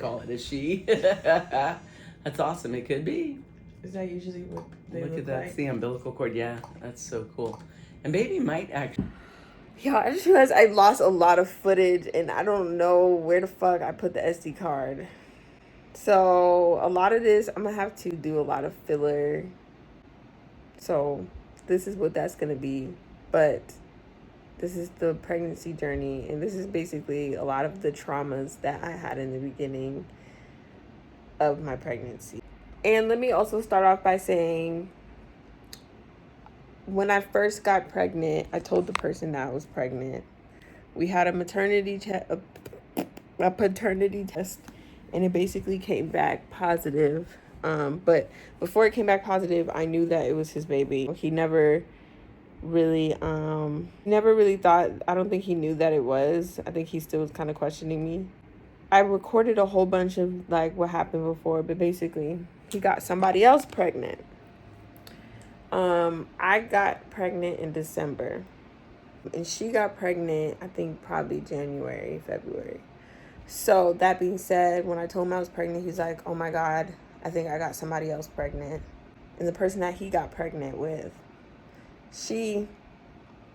call it a she. That's awesome. It could be. Is that usually what they Look look at that. like? It's the umbilical cord. Yeah, that's so cool. And baby might actually. Yeah, I just realized I lost a lot of footage and I don't know where the fuck I put the SD card. So a lot of this, I'm gonna have to do a lot of filler. So this is what that's gonna be. But this is the pregnancy journey, and this is basically a lot of the traumas that I had in the beginning of my pregnancy. And let me also start off by saying, when I first got pregnant, I told the person that I was pregnant. We had a paternity test, and it basically came back positive. But before it came back positive, I knew that it was his baby. He never really thought, I don't think he knew that it was. I think he still was kind of questioning me. I recorded a whole bunch of like what happened before, but basically he got somebody else pregnant. I got pregnant in December, and she got pregnant, I think probably January, February. So that being said, when I told him I was pregnant, he's like, oh my God, I think I got somebody else pregnant. And the person that he got pregnant with, she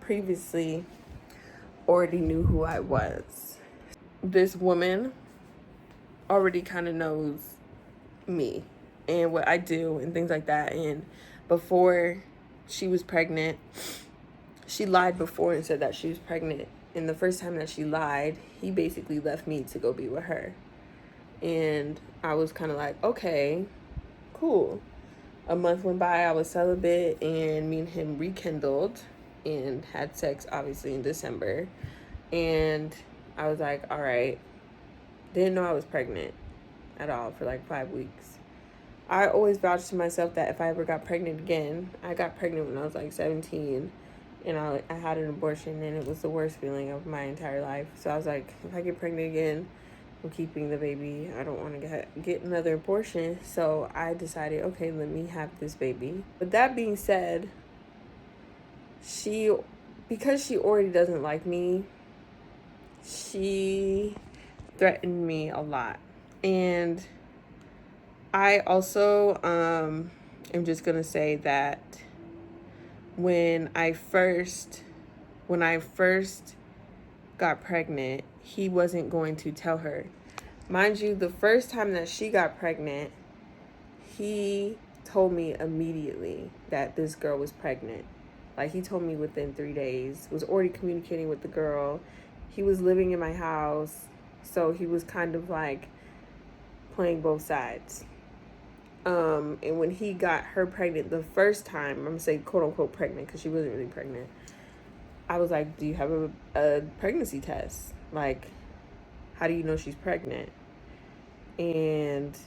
previously already knew who I was. This woman already kind of knows me and what I do and things like that. And before she was pregnant, she lied before and said that she was pregnant. And the first time that she lied, he basically left me to go be with her. And I was kind of like, okay, cool. A month went by, I was celibate, and me and him rekindled and had sex, obviously, in December. And I was like, all right. Didn't know I was pregnant at all for like 5 weeks. I always vouched to myself that if I ever got pregnant again, I got pregnant when I was like 17, and I had an abortion, and it was the worst feeling of my entire life. So I was like, if I get pregnant again, I'm keeping the baby. I don't want to get another abortion. So I decided, okay, let me have this baby. But that being said, because she already doesn't like me, she threatened me a lot. And I also am just gonna say that when I first got pregnant, he wasn't going to tell her. Mind you, the first time that she got pregnant, he told me immediately that this girl was pregnant. Like, he told me within 3 days, was already communicating with the girl. He was living in my house, so he was kind of like playing both sides. And when he got her pregnant the first time, I'm gonna say quote unquote pregnant because she wasn't really pregnant, I was like, do you have a pregnancy test? Like, how do you know she's pregnant? And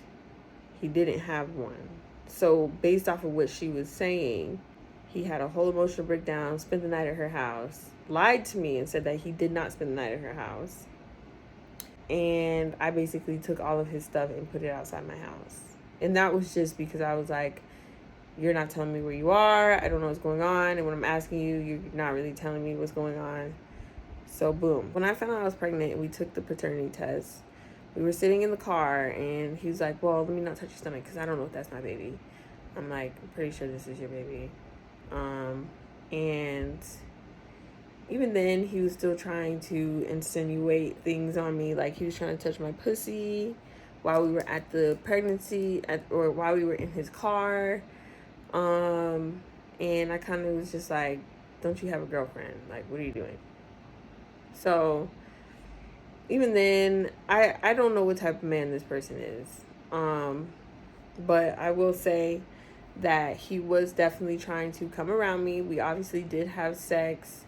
he didn't have one. So based off of what she was saying, he had a whole emotional breakdown, spent the night at her house, lied to me and said that he did not spend the night at her house. And I basically took all of his stuff and put it outside my house. And that was just because I was like, you're not telling me where you are. I don't know what's going on. And when I'm asking you, you're not really telling me what's going on. So boom. When I found out I was pregnant and we took the paternity test, we were sitting in the car and he was like, well, let me not touch your stomach because I don't know if that's my baby. I'm like, I'm pretty sure this is your baby. And even then, he was still trying to insinuate things on me. Like, he was trying to touch my pussy while we were at the pregnancy, or while we were in his car. And I kind of was just like, don't you have a girlfriend? Like, what are you doing? So, even then, I don't know what type of man this person is. But I will say that he was definitely trying to come around me. We obviously did have sex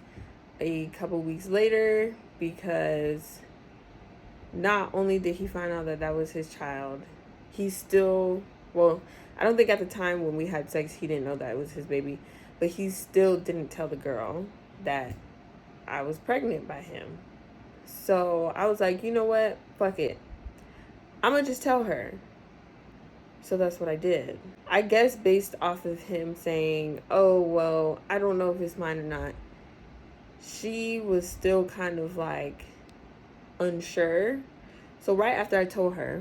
a couple weeks later, because not only did he find out that that was his child, he still, well, I don't think at the time when we had sex he didn't know that it was his baby, but he still didn't tell the girl that I was pregnant by him. So I was like, you know what, fuck it, I'm gonna just tell her. So that's what I did. I guess based off of him saying, oh, well, I don't know if it's mine or not, she was still kind of like unsure. So right after I told her,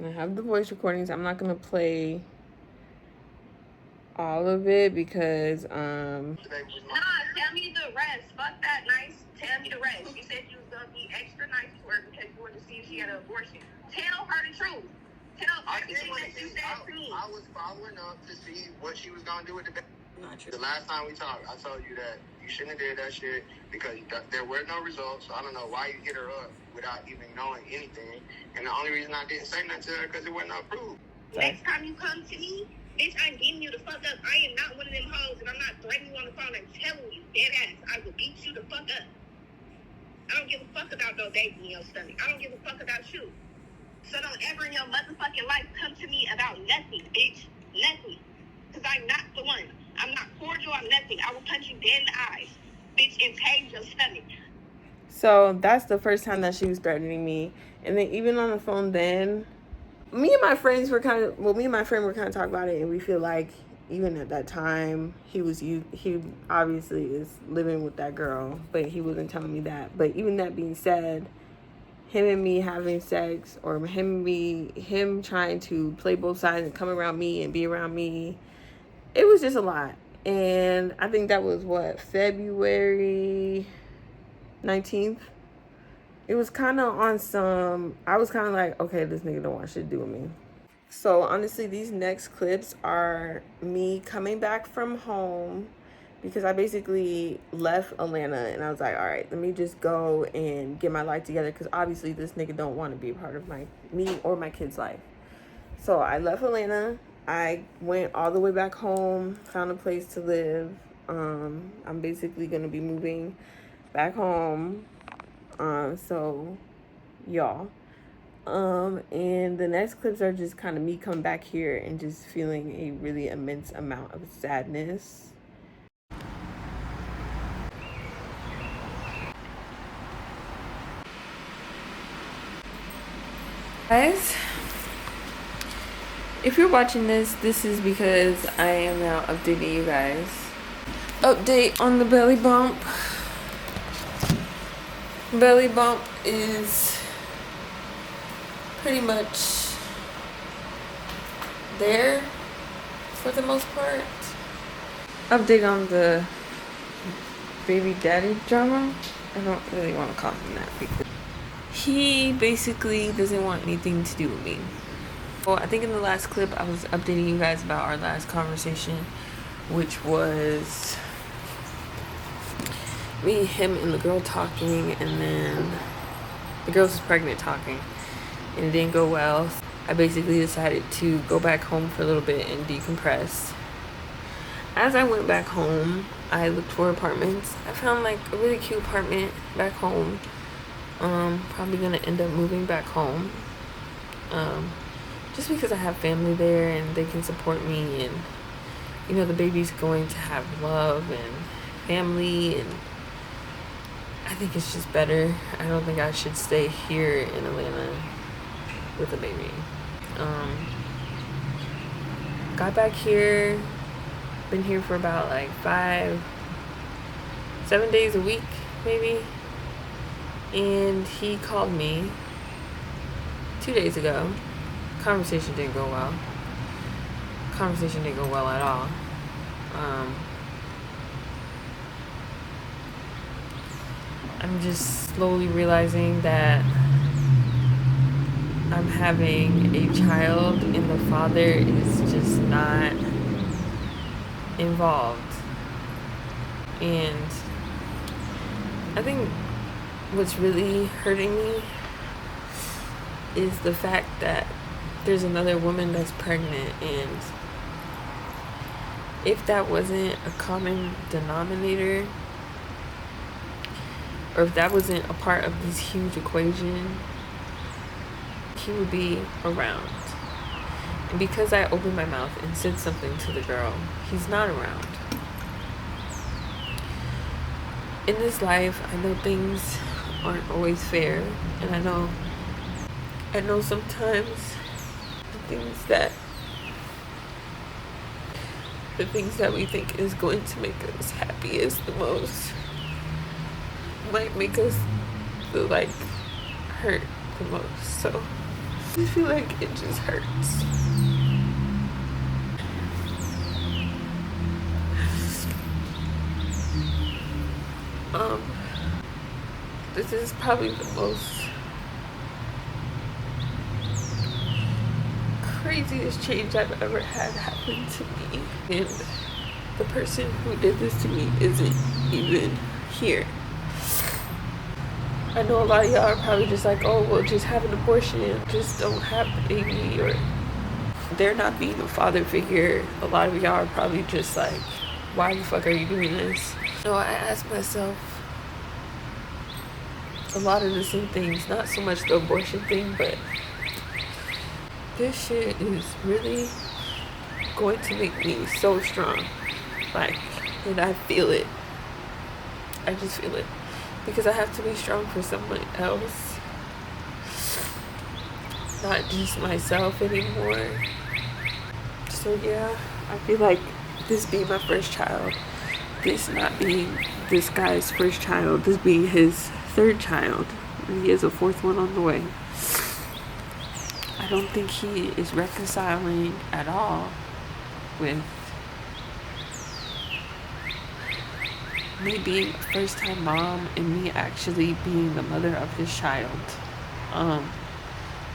I have the voice recordings. I'm not gonna play all of it because Nah, tell me the rest. Fuck that nice. Tell me the rest. She said you was gonna be extra nice to her because you wanted to see if she had an abortion. Tell her the truth. Tell everything that you said to me. I was following up to see what she was gonna do with the baby. Not true. The last time we talked, I told you that you shouldn't have did that shit because there were no results. So I don't know why you hit her up without even knowing anything. And the only reason I didn't say nothing to her because it wasn't approved. Next time you come to me, bitch, I'm getting you the fuck up. I am not one of them hoes, and I'm not threatening you on the phone. I'm telling you, dead ass, I will beat you the fuck up. I don't give a fuck about no baby in your stomach. I don't give a fuck about you. So don't ever in your motherfucking life come to me about nothing, bitch. Nothing. Because I'm not the one. I'm not cordial. I'm nothing. I will punch you dead in the eyes, bitch, and tase your stomach. So that's the first time that she was threatening me. And then even on the phone then, me and my friend were kind of talking about it, and we feel like even at that time he obviously is living with that girl, but he wasn't telling me that. But even that being said, him and me having sex, or him trying to play both sides and come around me and be around me, it was just a lot. And I think that was February 19th. It was kind of on some, I was kind of like, okay, this nigga don't want shit to do with me. So honestly, these next clips are me coming back from home, because I basically left Atlanta and I was like, all right, let me just go and get my life together, because obviously this nigga don't want to be a part of me or my kid's life. So I left Atlanta. I went all the way back home, found a place to live. I'm basically going to be moving back home. So y'all. And the next clips are just kind of me coming back here and just feeling a really immense amount of sadness. Guys, if you're watching this is because I am now updating you guys. Update on the belly bump. Belly bump is pretty much there for the most part. Update on the baby daddy drama. I don't really want to call him that because he basically doesn't want anything to do with me. Well, I think in the last clip I was updating you guys about our last conversation, which was me, him, and the girl talking, and then the girl was pregnant talking, and it didn't go well. I basically decided to go back home for a little bit and decompress. As I went back home, I looked for apartments. I found like a really cute apartment back home. Probably gonna end up moving back home. Just because I have family there and they can support me, and you know the baby's going to have love and family, and I think it's just better. I don't think I should stay here in Atlanta with a baby. Got back here, been here for about like 7 days a week maybe, and he called me 2 days ago. Conversation didn't go well at all. I'm just slowly realizing that I'm having a child and the father is just not involved. And I think what's really hurting me is the fact that there's another woman that's pregnant, and if that wasn't a common denominator, or if that wasn't a part of this huge equation, he would be around. And because I opened my mouth and said something to the girl, he's not around. In this life, I know things aren't always fair, and I know sometimes the things that we think is going to make us happiest the most might make us feel like hurt the most. So I feel like it just hurts. This is probably the most craziest change I've ever had happen to me. And the person who did this to me isn't even here. I know a lot of y'all are probably just like, oh, well, just have an abortion, just don't have a baby, or they're not being a father figure. A lot of y'all are probably just like, why the fuck are you doing this? So I ask myself a lot of the same things, not so much the abortion thing, but this shit is really going to make me so strong. Like, and I feel it. I just feel it. Because I have to be strong for someone else. Not just myself anymore. So yeah, I feel like this being my first child, this not being this guy's first child, this being his third child, and he has a fourth one on the way. I don't think he is reconciling at all with me being a first-time mom and me actually being the mother of his child.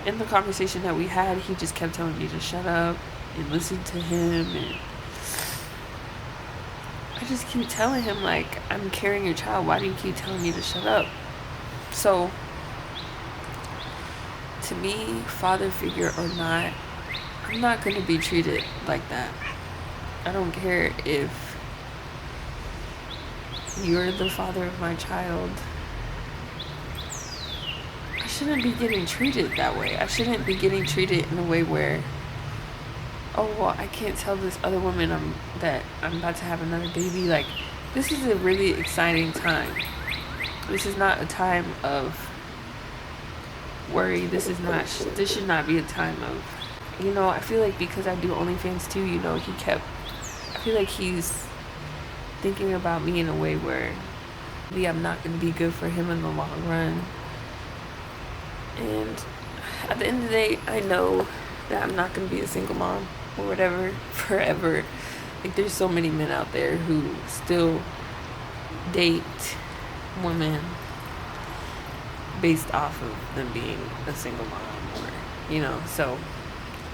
In the conversation that we had, he just kept telling me to shut up and listen to him, and I just keep telling him, like, I'm carrying your child, why do you keep telling me to shut up? So to me, father figure or not, I'm not going to be treated like that. I don't care if you're the father of my child. I shouldn't be getting treated that way. I shouldn't be getting treated in a way where, oh, well, I can't tell this other woman that I'm about to have another baby. Like, this is a really exciting time. This is not a time of worry. This should not be a time of, I feel like because I do OnlyFans too, I feel like he's thinking about me in a way where maybe I'm not going to be good for him in the long run. And at the end of the day, I know that I'm not going to be a single mom or whatever forever. Like, there's so many men out there who still date women based off of them being a single mom, or so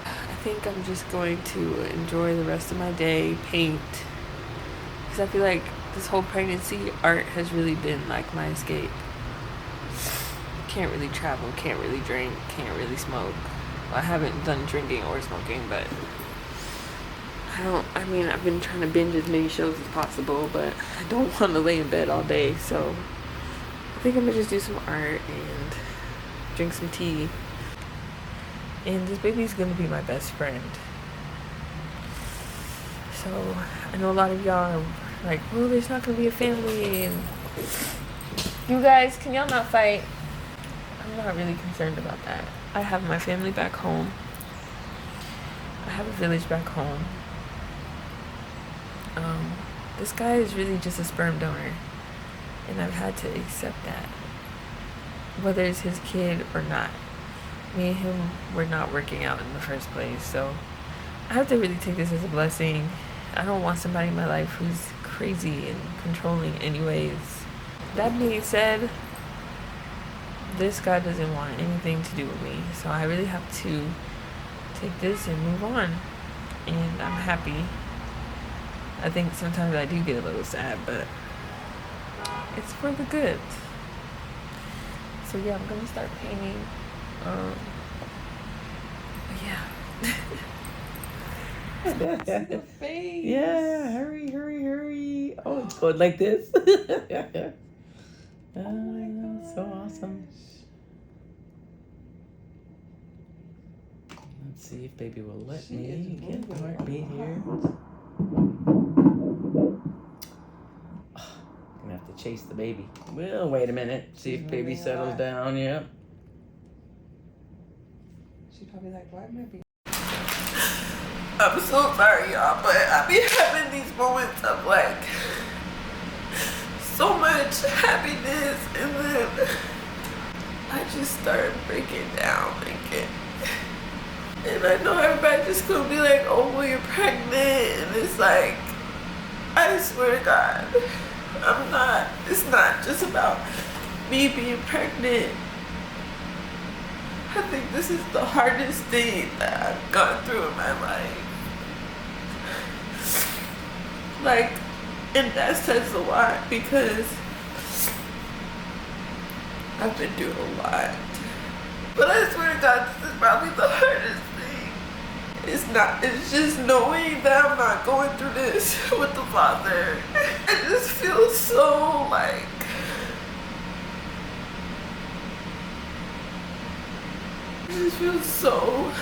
I think I'm just going to enjoy the rest of my day, paint, because I feel like this whole pregnancy, art has really been like my escape. Can't really travel, can't really drink, can't really smoke. Well, I haven't done drinking or smoking, but I've been trying to binge as many shows as possible, but I don't want to lay in bed all day, so I think I'm gonna just do some art and drink some tea. And this baby's gonna be my best friend. So I know a lot of y'all are like, well, there's not gonna be a family, and you guys, can y'all not fight? I'm not really concerned about that. I have my family back home. I have a village back home. This guy is really just a sperm donor, and I've had to accept that, whether it's his kid or not. Me and him were not working out in the first place, so I have to really take this as a blessing. I don't want somebody in my life who's crazy and controlling anyways. That being said, this guy doesn't want anything to do with me, so I really have to take this and move on, and I'm happy. I think sometimes I do get a little sad, but it's for the good. So yeah, I'm gonna start painting. Yeah. The face. Yeah, hurry. Oh, it's going like this. So awesome. Let's see if baby will let me get the heartbeat here. Gonna have to chase the baby. Well, wait a minute. See if baby settles down. Yep. She's probably like, why am I being... I'm so sorry, y'all, but I be having these moments of like so much happiness, and then I just start breaking down and get And I know everybody just gonna be like, oh, well, you're pregnant. And it's like, I swear to God, I'm not. It's not just about me being pregnant. I think this is the hardest thing that I've gone through in my life. Like, and that says a lot because I've been through a lot. But I swear to God, this is probably the hardest thing. It's just knowing that I'm not going through this with the father. I just feel so like, I just feel so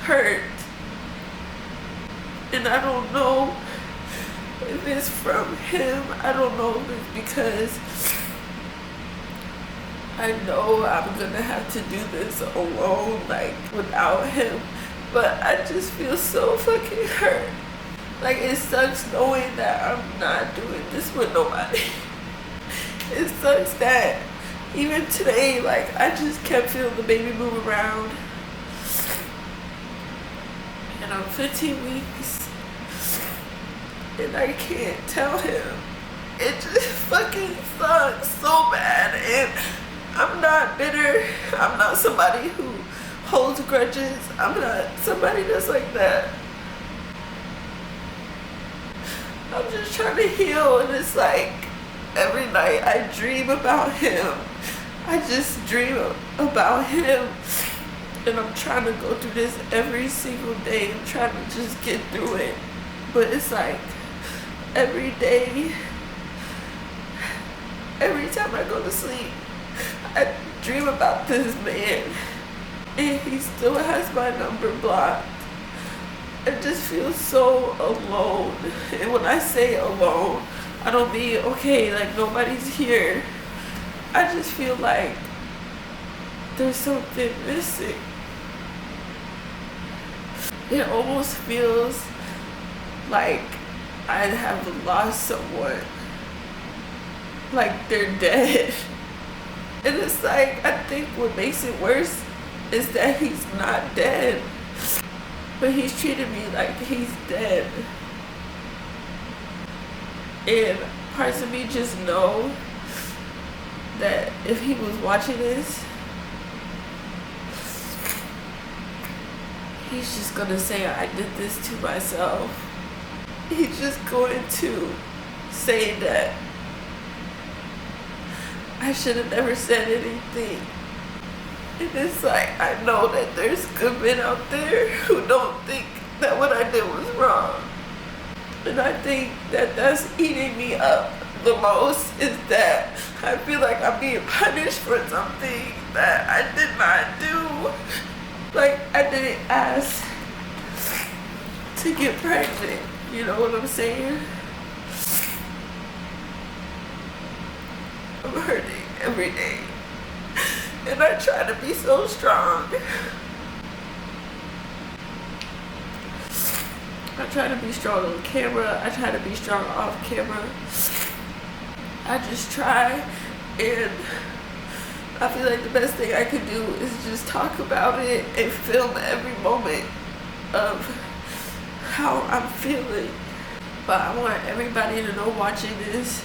hurt. And I don't know if it's from him. I don't know if it's because I know I'm gonna have to do this alone, like without him. But I just feel so fucking hurt. Like, it sucks knowing that I'm not doing this with nobody. It sucks that even today, like, I just kept feeling the baby move around. And I'm 15 weeks. And I can't tell him. It just fucking sucks so bad. And I'm not bitter. I'm not somebody who holds grudges. I'm not somebody that's like that. I'm just trying to heal, and it's like every night I dream about him. I just dream about him, and I'm trying to go through this every single day. I'm trying to just get through it, but it's like every day, every time I go to sleep, I dream about this man, and he still has my number blocked. I just feel so alone. And when I say alone, I don't mean, okay, like nobody's here. I just feel like there's something missing. It almost feels like I have lost someone. Like they're dead. And it's like, I think what makes it worse is that he's not dead. But he's treated me like he's dead. And parts of me just know that if he was watching this, he's just gonna say I did this to myself. He's just going to say that I should have never said anything. And it's like, I know that there's good men out there who don't think that what I did was wrong. And I think that that's eating me up the most, is that I feel like I'm being punished for something that I did not do. Like, I didn't ask to get pregnant. You know what I'm saying? I'm hurting every day. And I try to be so strong. I try to be strong on camera. I try to be strong off camera. I just try, and I feel like the best thing I can do is just talk about it and film every moment of how I'm feeling. But I want everybody to know watching this,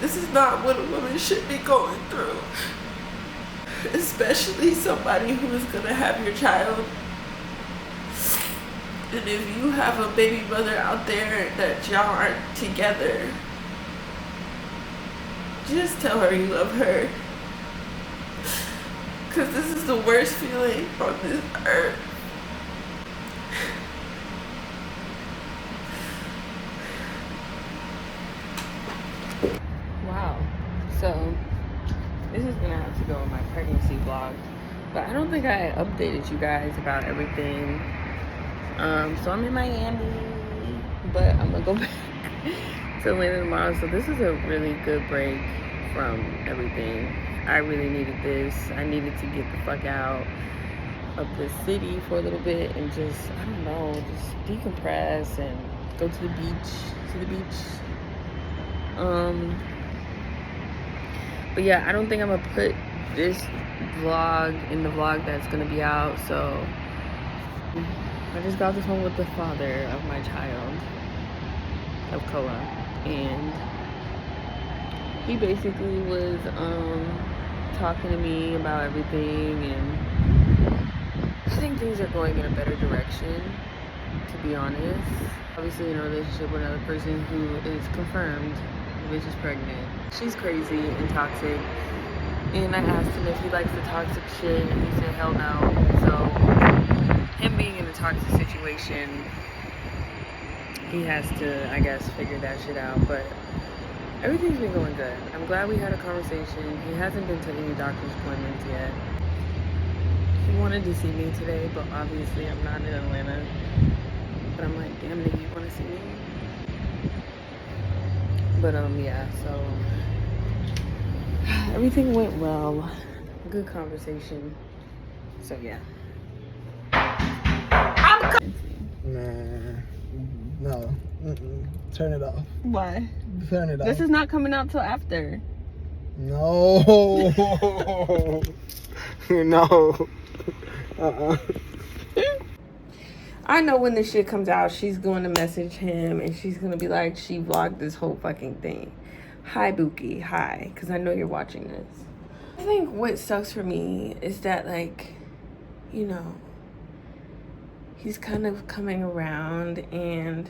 this is not what a woman should be going through. Especially somebody who is gonna have your child. And if you have a baby mother out there that y'all aren't together, just tell her you love her. Cause this is the worst feeling on this earth. Wow. So this is gonna have to go in my pregnancy vlog. But I don't think I updated you guys about everything. So I'm in Miami, but I'm gonna go back to Atlanta tomorrow. So this is a really good break from everything. I really needed this. I needed to get the fuck out of the city for a little bit and just, I don't know, just decompress and go go to the beach. But yeah, I don't think I'm gonna put this vlog in the vlog that's gonna be out. So I just got off the phone with the father of my child, of Koa, and he basically was talking to me about everything, and I think things are going in a better direction, to be honest. Obviously in a relationship with another person who is confirmed the bitch is pregnant. She's crazy and toxic, and I asked him if he likes the toxic shit, and he said hell no. So him being in a toxic situation, he has to, I guess, figure that shit out. But everything's been going good. I'm glad we had a conversation. He hasn't been to any doctor's appointments yet. He wanted to see me today, but obviously I'm not in Atlanta. But I'm like, damn nigga, you want to see me? But yeah, so everything went well. Good conversation. So yeah. Nah, no. Turn it off. Why? Turn it off. This is not coming out till after. No. No. I know when this shit comes out, she's going to message him and she's going to be like, she vlogged this whole fucking thing. Hi, Buki. Hi. Because I know you're watching this. I think what sucks for me is that, like, you know, he's kind of coming around and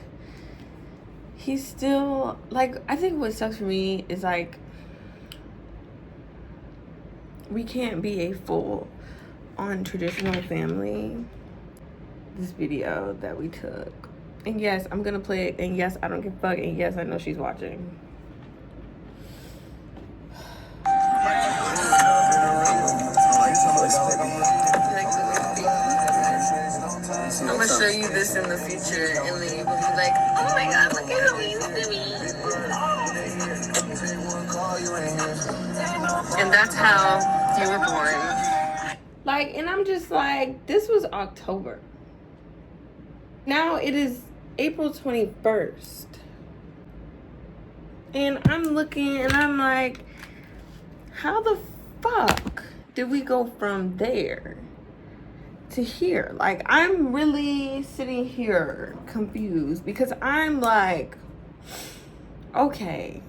he's still, like, I think what sucks for me is, like, we can't be a full on traditional family. This video that we took, and yes, I'm gonna play it, and yes, I don't give a fuck, and yes, I know she's watching. I'm gonna show you this in the future, and then you will be like, oh my god, look at how he used to me. And that's how you were born. Like, and I'm just like, this was October. Now it is April 21st. And I'm looking and I'm like, how the fuck did we go from there to here? Like, I'm really sitting here confused because I'm like, okay,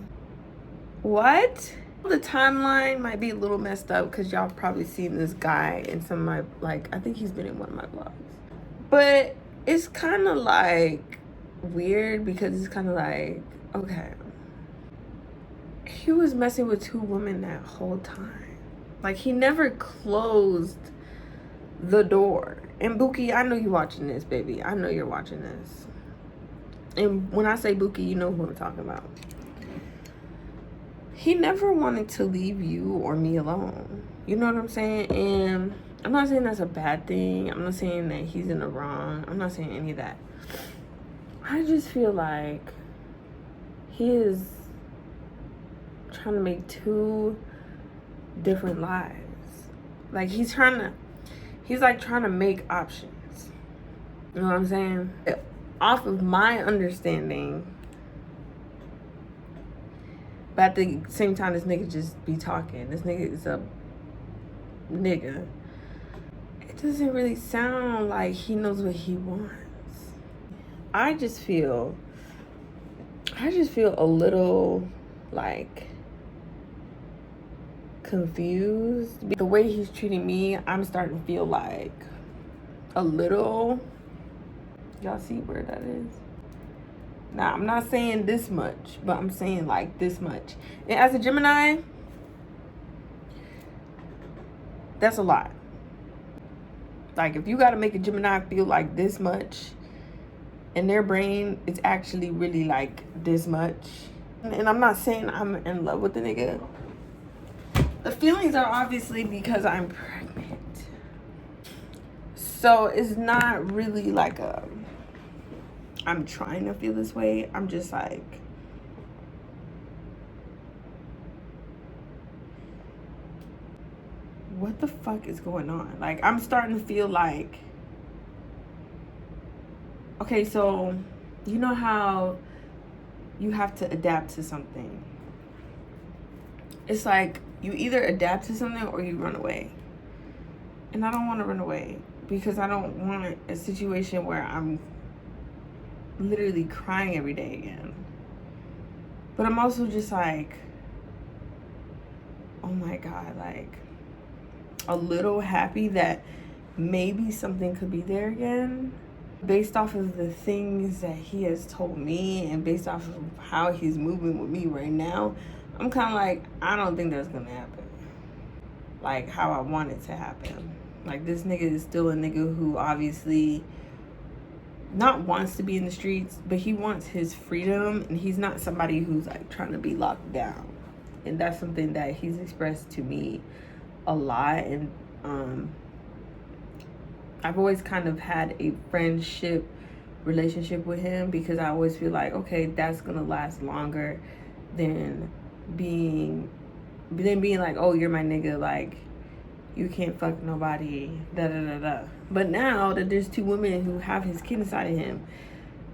what? The timeline might be a little messed up because y'all probably seen this guy in some of my, like, I think he's been in one of my vlogs. But it's kind of like weird because it's kind of like, okay, he was messing with two women that whole time. Like, he never closed the door. And Buki, I know you're watching this, baby. I know you're watching this. And when I say Buki, you know who I'm talking about. He never wanted to leave you or me alone. You know what I'm saying? And I'm not saying that's a bad thing. I'm not saying that he's in the wrong. I'm not saying any of that. I just feel like he is trying to make two different lives. Like, he's like trying to make options. You know what I'm saying? Off of my understanding, but at the same time, this nigga just be talking. This nigga is a nigga. It doesn't really sound like he knows what he wants. I just feel a little, like, confused. The way he's treating me, I'm starting to feel like a little, y'all see where that is? Now, I'm not saying this much, but I'm saying like this much. And as a Gemini, that's a lot. Like, if you got to make a Gemini feel like this much, and their brain is actually really like this much. And I'm not saying I'm in love with the nigga. The feelings are obviously because I'm pregnant. So it's not really like I'm trying to feel this way. I'm just like, what the fuck is going on? Like, I'm starting to feel like, okay, so you know how you have to adapt to something. It's like you either adapt to something or you run away. And I don't want to run away because I don't want a situation where I'm literally crying every day again. But I'm also just like, oh my God, like a little happy that maybe something could be there again. Based off of the things that he has told me and based off of how he's moving with me right now, I'm kind of like, I don't think that's gonna happen. Like how I want it to happen. Like this nigga is still a nigga who obviously not wants to be in the streets, but he wants his freedom, and he's not somebody who's like trying to be locked down. And that's something that he's expressed to me a lot. And I've always kind of had a friendship relationship with him because I always feel like, okay, that's gonna last longer than being like, oh, you're my nigga, like you can't fuck nobody, da da da da. But now that there's two women who have his kid inside of him,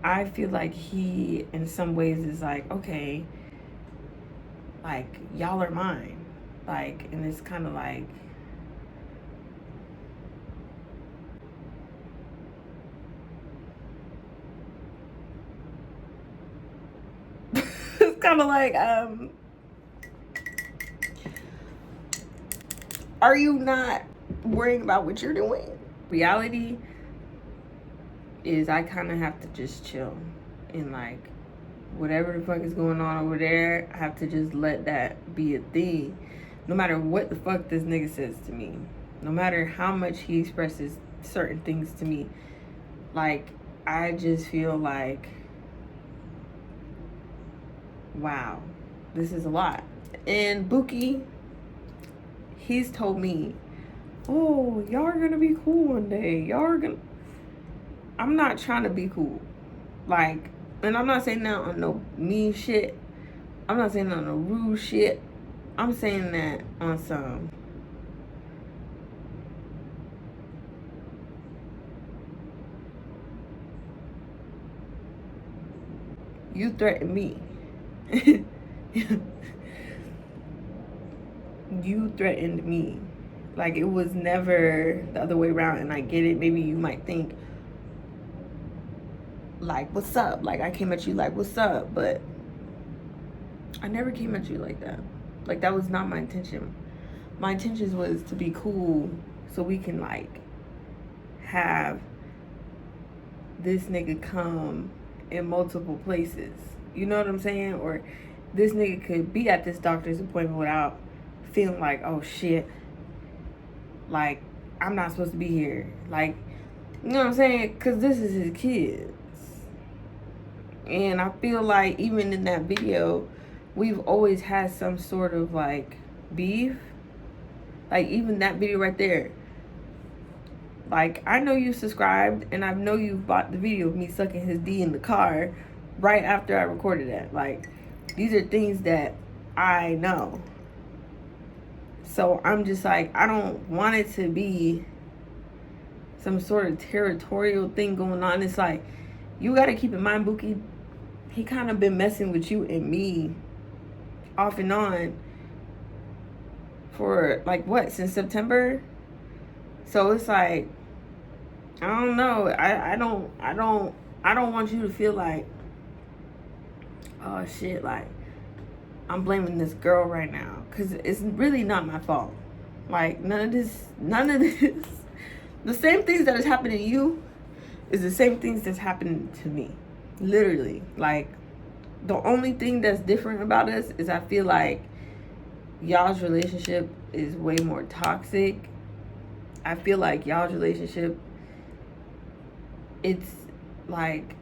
I feel like he in some ways is like, okay, like y'all are mine. Like, and it's kind of like, it's kind of like, are you not worrying about what you're doing? Reality is I kind of have to just chill and like whatever the fuck is going on over there, I have to just let that be a thing. No matter what the fuck this nigga says to me, no matter how much he expresses certain things to me, like I just feel like, wow, this is a lot. And Buki, he's told me, oh, y'all are gonna be cool one day. I'm not trying to be cool. Like, and I'm not saying that on no mean shit. I'm not saying that on no rude shit. I'm saying that on some, you threatened me. You threatened me. Like, it was never the other way around. And I get it. Maybe you might think, like, what's up? Like, I came at you like, what's up? But I never came at you like that. Like, that was not my intention. My intention was to be cool so we can, like, have this nigga come in multiple places. You know what I'm saying? Or this nigga could be at this doctor's appointment without feeling like, oh shit, like I'm not supposed to be here. Like, you know what I'm saying? Because this is his kids. And I feel like even in that video, we've always had some sort of like beef. Like even that video right there. Like, I know you subscribed and I know you bought the video of me sucking his D in the car right after I recorded that. Like, these are things that I know. So I'm just like, I don't want it to be some sort of territorial thing going on. It's like, you got to keep in mind, Buki, he kind of been messing with you and me off and on for like what, since September? So it's like, I don't know. I don't want you to feel like, oh shit, like I'm blaming this girl right now, because it's really not my fault. Like none of this, the same things that is happening to you is the same things that's happening to me. Literally. Like, the only thing that's different about us is I feel like y'all's relationship is way more toxic. I feel like y'all's relationship, it's like,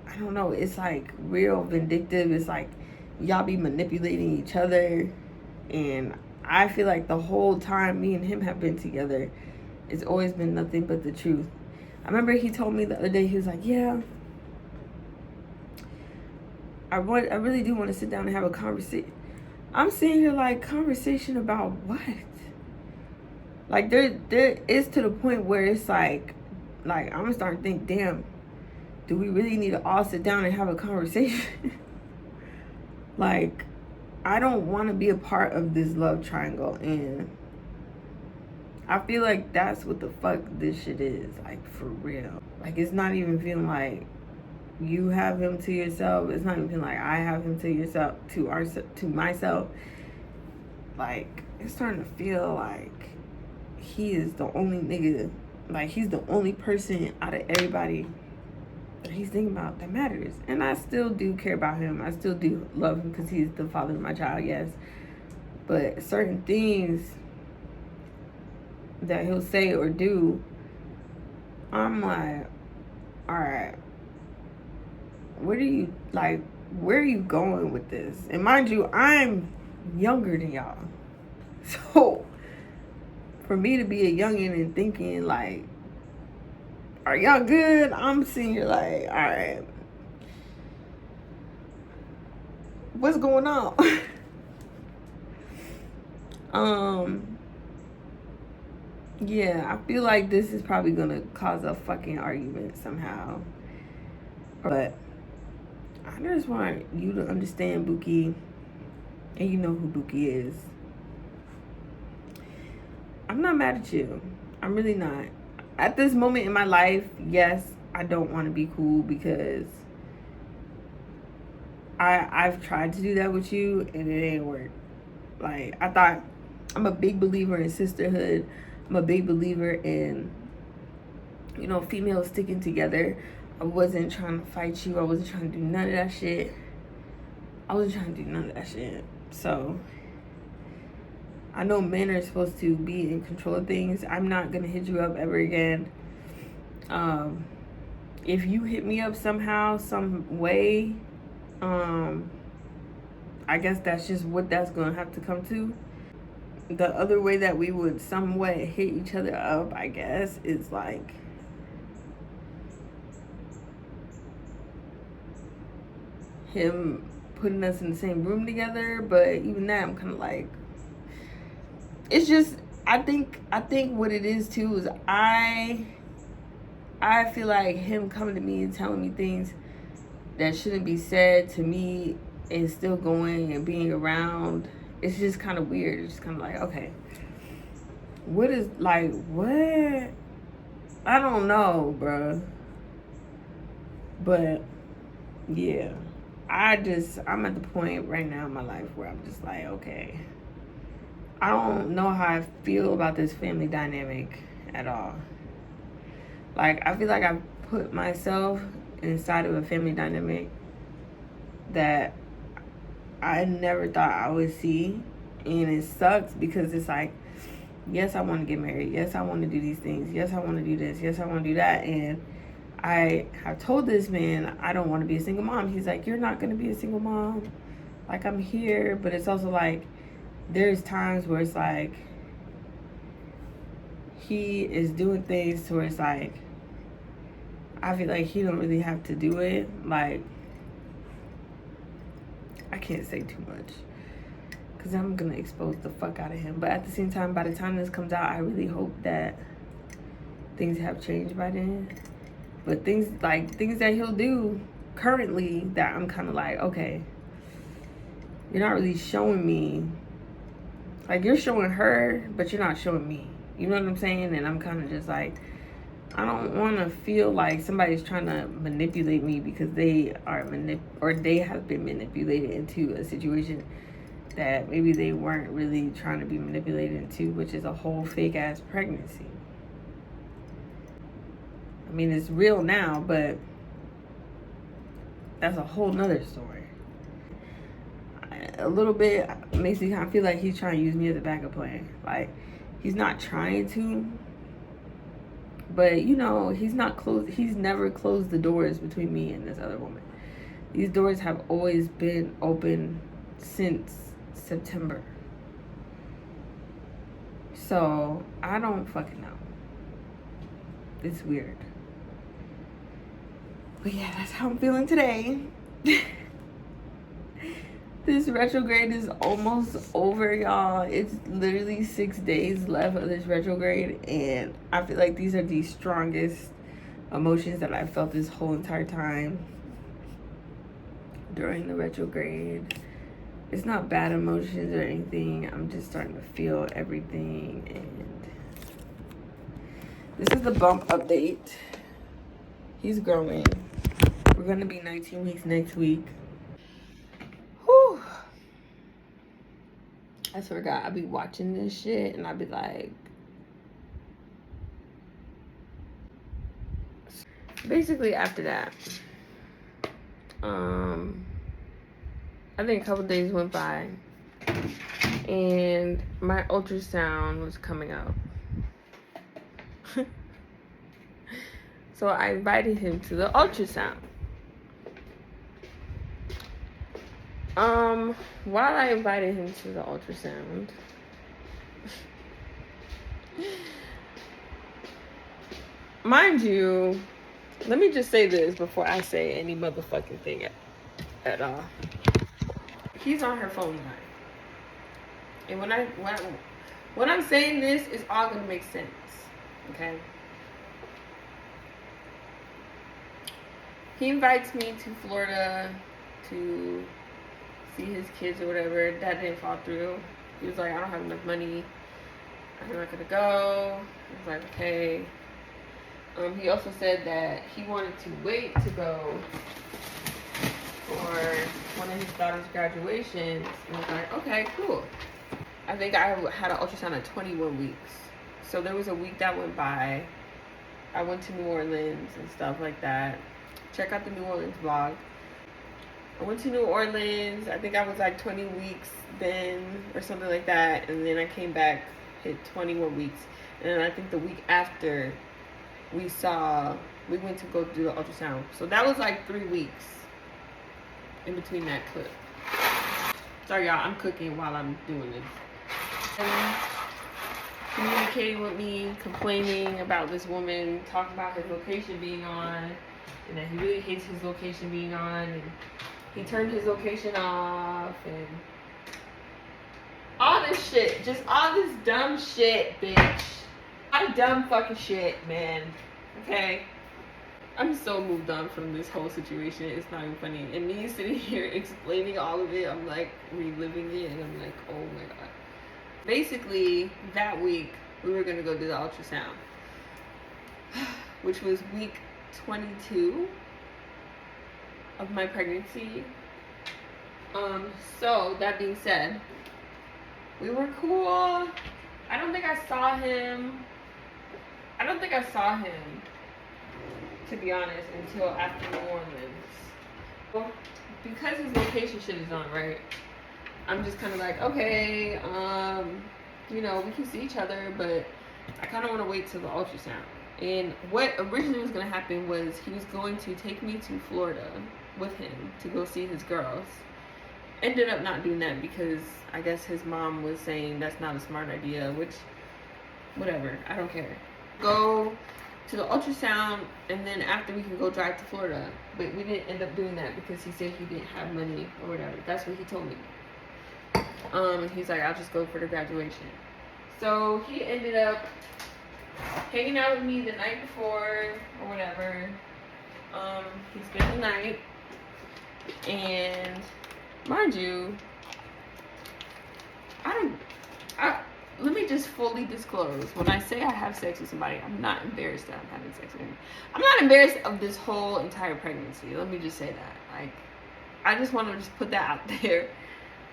I don't know, it's like real vindictive. It's like y'all be manipulating each other. And I feel like the whole time me and him have been together, it's always been nothing but the truth. I remember he told me the other day, he was like, yeah, I really do want to sit down and have a conversation. I'm sitting here like, conversation about what? Like, there is to the point where it's like I'm starting to think, damn, do we really need to all sit down and have a conversation? Like, I don't want to be a part of this love triangle, and I feel like that's what the fuck this shit is, like, for real. Like, it's not even feeling like you have him to yourself. It's not even feeling like I have him to myself. Like, it's starting to feel like he is the only nigga, like, he's the only person out of everybody that he's thinking about that matters. And I still do care about him. I still do love him because he's the father of my child, yes. But certain things that he'll say or do, I'm like, all right, where are you going with this? And mind you, I'm younger than y'all. So for me to be a youngin' and thinking like, are y'all good? I'm sitting here like, all right, what's going on? Yeah, I feel like this is probably gonna cause a fucking argument somehow. But I just want you to understand Buki, and you know who Buki is. I'm not mad at you. I'm really not. At this moment in my life, yes, I don't want to be cool because I've tried to do that with you and it ain't work. Like, I thought, I'm a big believer in sisterhood. I'm a big believer in, you know, females sticking together. I wasn't trying to fight you. I wasn't trying to do none of that shit. So I know men are supposed to be in control of things. I'm not going to hit you up ever again. If you hit me up somehow, some way, I guess that's just what that's going to have to come to. The other way that we would somewhat hit each other up, I guess, is like, him putting us in the same room together. But even that, I'm kind of like, it's just, I think what it is too is I feel like him coming to me and telling me things that shouldn't be said to me and still going and being around, it's just kind of weird. It's just kind of like, okay, what? I don't know, bruh. But yeah, I'm at the point right now in my life where I'm just like, okay, I don't know how I feel about this family dynamic at all. Like, I feel like I've put myself inside of a family dynamic that I never thought I would see. And it sucks because it's like, yes, I want to get married. Yes, I want to do these things. Yes, I want to do this. Yes, I want to do that. And I have told this man I don't want to be a single mom. He's like, you're not going to be a single mom. Like, I'm here. But it's also like, there's times where it's like, he is doing things to where it's like, I feel like he don't really have to do it. Like, I can't say too much because I'm going to expose the fuck out of him. But at the same time, by the time this comes out, I really hope that things have changed by then. But things that he'll do currently that I'm kind of like, okay, you're not really showing me. Like, you're showing her, but you're not showing me. You know what I'm saying? And I'm kind of just like, I don't want to feel like somebody's trying to manipulate me because they are they have been manipulated into a situation that maybe they weren't really trying to be manipulated into, which is a whole fake ass pregnancy. I mean, it's real now, but that's a whole nother story. A little bit makes me kind of feel like he's trying to use me as a backup plan. Like, he's not trying to, but you know, he's never closed the doors between me and this other woman. These doors have always been open since September. So I don't fucking know. It's weird. But yeah, that's how I'm feeling today. This retrograde is almost over, y'all. It's literally 6 days left of this retrograde, and I feel like these are the strongest emotions that I felt this whole entire time during the retrograde. It's not bad emotions or anything. I'm just starting to feel everything. And this is the bump update. He's growing. We're gonna be 19 weeks next week. Whew. I swear to God, I'll be watching this shit and I'll be like, basically after that, I think a couple days went by and my ultrasound was coming up. So I invited him to the ultrasound. While I invited him to the ultrasound, mind you, let me just say this before I say any motherfucking thing at all. He's on her phone line. And when I'm saying this, it's all gonna make sense. Okay? He invites me to Florida to see his kids or whatever. That didn't fall through. He was like, I don't have enough money. I'm not gonna go. I was like, okay. He also said that he wanted to wait to go for one of his daughter's graduations. And I was like, okay, cool. I think I had an ultrasound at 21 weeks. So there was a week that went by. I went to New Orleans and stuff like that. Check out the New Orleans vlog. I went to New Orleans. I think I was like 20 weeks then or something like that. And then I came back, hit 21 weeks. And then I think the week after we went to go do the ultrasound. So that was like 3 weeks in between that clip. Sorry y'all, I'm cooking while I'm doing this. And communicating with me, complaining about this woman, talking about his location being on, and that he really hates his location being on, and he turned his location off, and all this shit, just all this dumb shit, bitch. All the dumb fucking shit, man. Okay? I'm so moved on from this whole situation. It's not even funny. And me sitting here explaining all of it, I'm like reliving it, and I'm like, oh my God. Basically, that week, we were gonna go do the ultrasound, which was week 22 of my pregnancy. So that being said, we were cool. I don't think I saw him, to be honest, until after New Orleans. Well, because his location shit is on, right? I'm just kind of like, okay, you know, we can see each other, but I kind of want to wait till the ultrasound. And what originally was going to happen was he was going to take me to Florida with him to go see his girls. Ended up not doing that because I guess his mom was saying that's not a smart idea, which, whatever, I don't care. Go to the ultrasound, and then after we can go drive to Florida. But we didn't end up doing that because he said he didn't have money or whatever. That's what he told me. And he's like, I'll just go for the graduation. So he ended up hanging out with me the night before or whatever. He spent the night, and mind you, let me just fully disclose, when I say I have sex with somebody, I'm not embarrassed that I'm having sex with him. I'm not embarrassed of this whole entire pregnancy. Let me just say that. Like, I just want to just put that out there.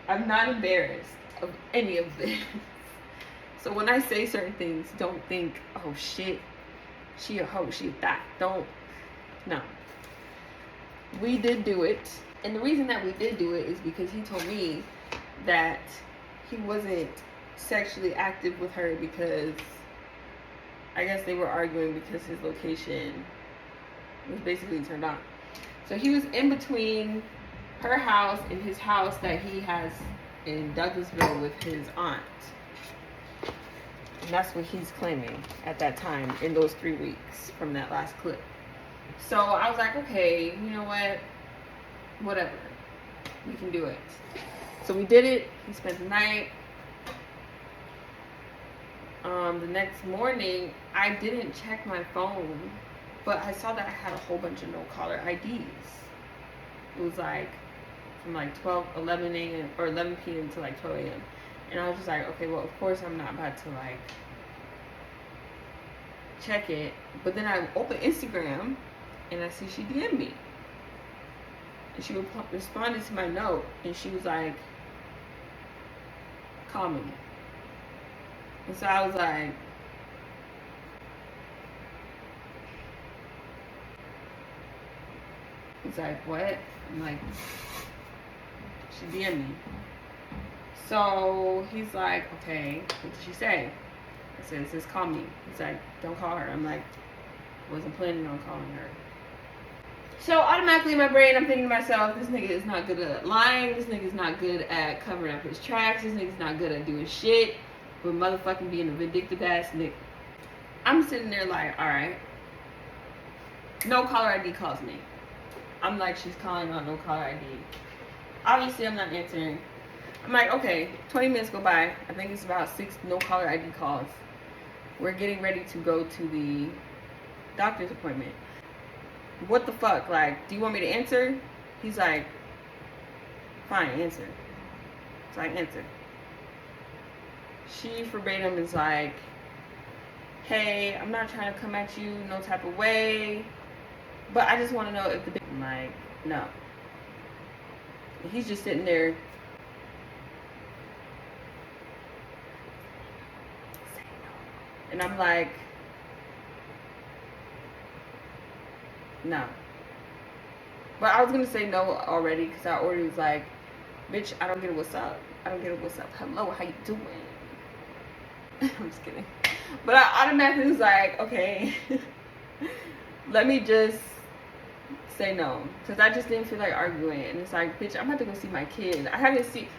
I'm not embarrassed of any of this. So when I say certain things, don't think, oh shit, she a hoe, she a that. Don't, no. We did do it. And the reason that we did do it is because he told me that he wasn't sexually active with her because I guess they were arguing because his location was basically turned on. So he was in between her house and his house that he has in Douglasville with his aunt. And that's what he's claiming at that time in those 3 weeks from that last clip. So I was like, okay, you know what? Whatever. We can do it. So we did it. He spent the night. The next morning, I didn't check my phone But I saw that I had a whole bunch of no caller IDs. It was like from like 11 a.m. or 11 p.m. to like 12 a.m. And I was just like, okay, well, of course I'm not about to like check it. But then I open Instagram and I see she DM'd me. And she responded to my note and she was like, call me. And so I was like, he's like, what? I'm like, she DM'd me. So he's like, okay, what did she say? I said, it says call me. He's like, don't call her. I'm like, wasn't planning on calling her. So automatically in my brain, I'm thinking to myself, this nigga is not good at lying. This nigga is not good at covering up his tracks. This nigga's not good at doing shit. But motherfucking being a vindictive ass nigga. I'm sitting there like, alright. No caller ID calls me. I'm like, she's calling on no caller ID. Obviously, I'm not answering. I'm like, okay, 20 minutes go by. I think it's about 6 no caller ID calls. We're getting ready to go to the doctor's appointment. What the fuck? Like, do you want me to answer? He's like, fine, answer. So I answer. She verbatim is like, hey, I'm not trying to come at you no type of way, but I just want to know if the I'm like, no. And he's just sitting there. And I'm like, no. But I was going to say no already because I already was like, bitch, I don't get it, what's up. I don't get it, what's up. Hello, how you doing? I'm just kidding. But I automatically was like, okay, let me just say no. Because I just didn't feel like arguing. And it's like, bitch, I'm about to go see my kid.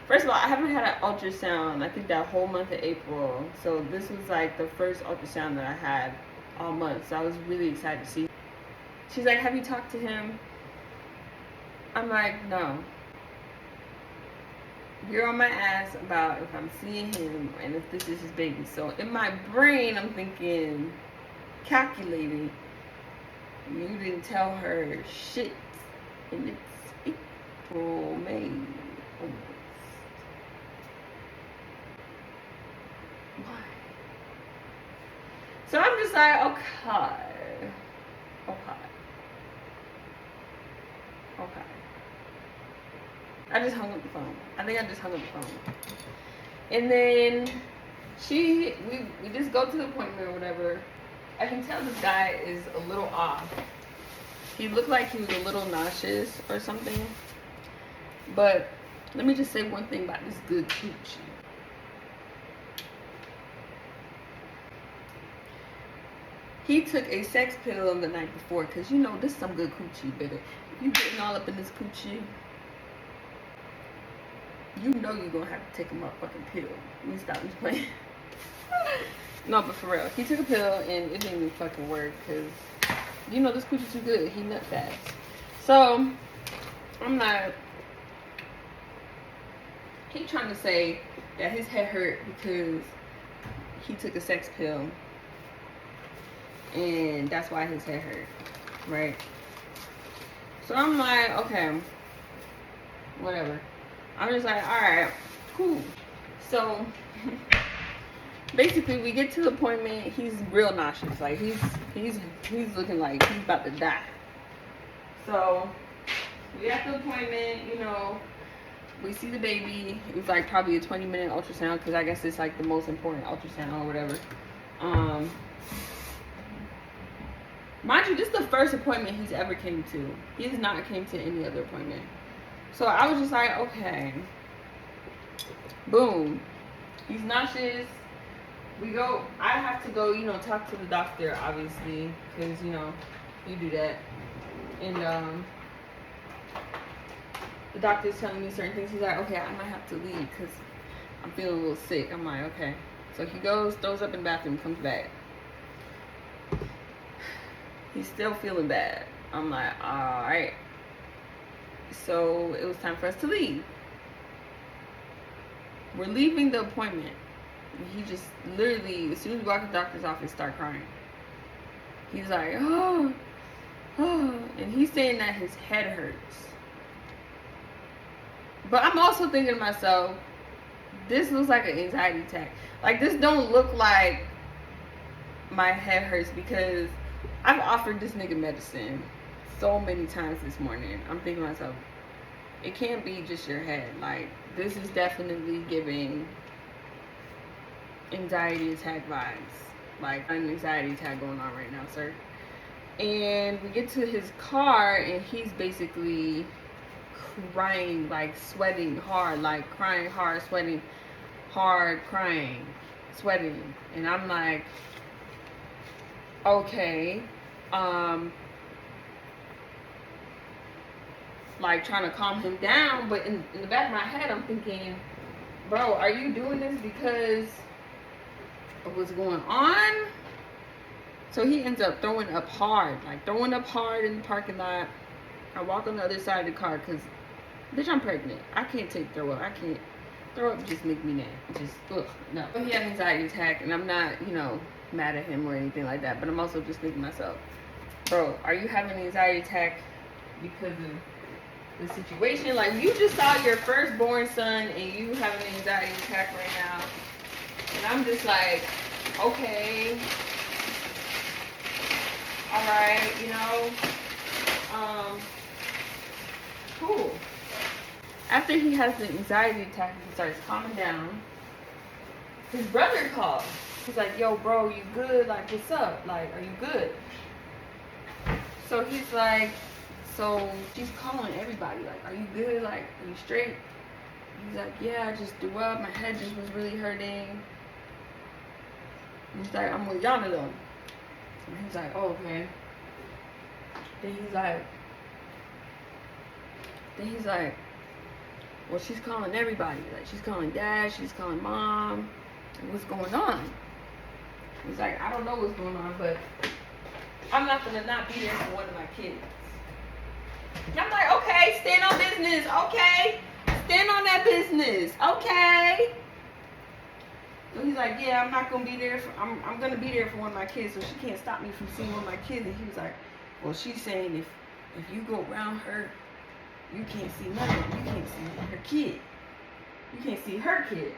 First of all, I haven't had an ultrasound, I think that whole month of April. So this was like the first ultrasound that I had all month. So I was really excited to see. She's like, have you talked to him? I'm like, no. You're on my ass about if I'm seeing him and if this is his baby. So in my brain, I'm thinking, calculating. You didn't tell her shit. And it's April, May, August. Why? So I'm just like, okay. I just hung up the phone. I think I just hung up the phone. And then we just go to the appointment or whatever. I can tell this guy is a little off. He looked like he was a little nauseous or something. But let me just say one thing about this good coochie. He took a sex pill the night before, because you know this is some good coochie, baby. If you getting all up in this coochie, you know you're gonna have to take a motherfucking pill. Let me stop this playing. No, but for real, he took a pill and it didn't even fucking work, because you know this coochie too good. He nut fast. So I'm not. He trying to say that his head hurt because he took a sex pill, and that's why his head hurt, right? So I'm like, okay, whatever. I'm just like, all right, cool. So basically, we get to the appointment. He's real nauseous. Like he's looking like he's about to die. So we at the appointment. You know, we see the baby. It was like probably a 20-minute ultrasound, because I guess it's like the most important ultrasound or whatever. Mind you, this is the first appointment he's ever came to. He has not came to any other appointment. So I was just like, okay. Boom. He's nauseous. We go. I have to go, you know, talk to the doctor, obviously, because, you know, you do that. And the doctor's telling me certain things. He's like, okay, I might have to leave because I'm feeling a little sick. I'm like, okay. So he goes, throws up in the bathroom, comes back. He's still feeling bad. I'm like, all right. So it was time for us to leave. We're leaving the appointment. He just literally, as soon as we walk in the doctor's office, start crying. He's like, oh, he's saying that his head hurts. But I'm also thinking to myself, this looks like an anxiety attack. Like, this don't look like my head hurts, because I've offered this nigga medicine so many times this morning. I'm thinking to myself, it can't be just your head. Like, this is definitely giving anxiety attack vibes. Like, an anxiety attack going on right now, sir. And we get to his car, and he's basically crying, like sweating hard, like crying hard, sweating hard, crying, sweating. And I'm like, okay, like trying to calm him down, but in the back of my head I'm thinking, bro, are you doing this because of what's going on? So he ends up throwing up hard in the parking lot. I walk on the other side of the car because, bitch, I'm pregnant. I can't take throw up. I can't. Throw up just make me mad. Just, ugh, no. He had an anxiety attack, and I'm not, mad at him or anything like that, but I'm also just thinking to myself, bro, are you having an anxiety attack because of the situation? Like, you just saw your firstborn son, and you have an anxiety attack right now, and I'm just like, okay, all right, cool. After he has the anxiety attack and he starts calming down, his brother calls. He's like, yo, bro, you good? Like, what's up? Like, are you good? So he's like, so she's calling everybody. Like, are you good? Like, are you straight? He's like, yeah, I just threw up. My head just was really hurting. He's like, I'm with Yana though. And he's like, oh, okay. Then he's like, well, she's calling everybody. Like, she's calling dad, she's calling mom. What's going on? He's like, I don't know what's going on, but I'm not gonna not be there for one of my kids. And I'm like, okay, stand on business, okay? Stand on that business, okay? So he's like, yeah, I'm not gonna be there I'm gonna be there for one of my kids, so she can't stop me from seeing one of my kids. And he was like, well, she's saying if you go around her, you can't see nothing. You can't see her kid. You can't see her kid.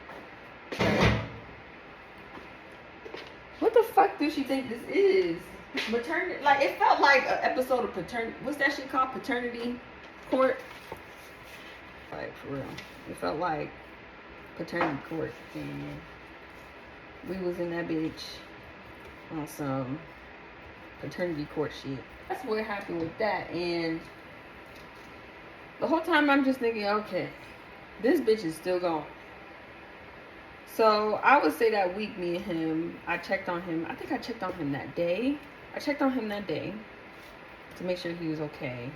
What the fuck does she think this is? Maternity? Like, it felt like an episode of paternity. What's that shit called? Paternity court? Like, for real. It felt like paternity court. And we was in that bitch on some paternity court shit. That's what happened with that. And the whole time I'm just thinking, okay, this bitch is still going. So I would say that week, me and him, I checked on him. I think I checked on him that day. To make sure he was okay.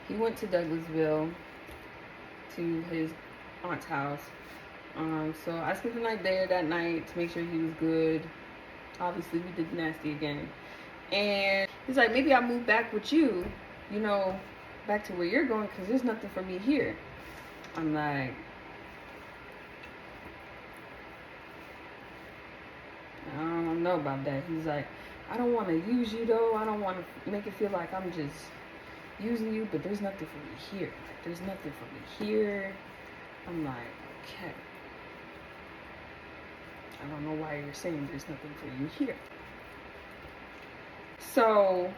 He went to Douglasville to his aunt's house. So I spent the night there that night to make sure he was good. Obviously, we did nasty again. And he's like, maybe I'll move back with you, back to where you're going, because there's nothing for me here. I'm like, I don't know about that. He's like, I don't want to use you though. I don't want to make it feel like I'm just using you, but there's nothing for me here. Like, there's nothing for me here. I'm like, okay. I don't know why you're saying there's nothing for you here. So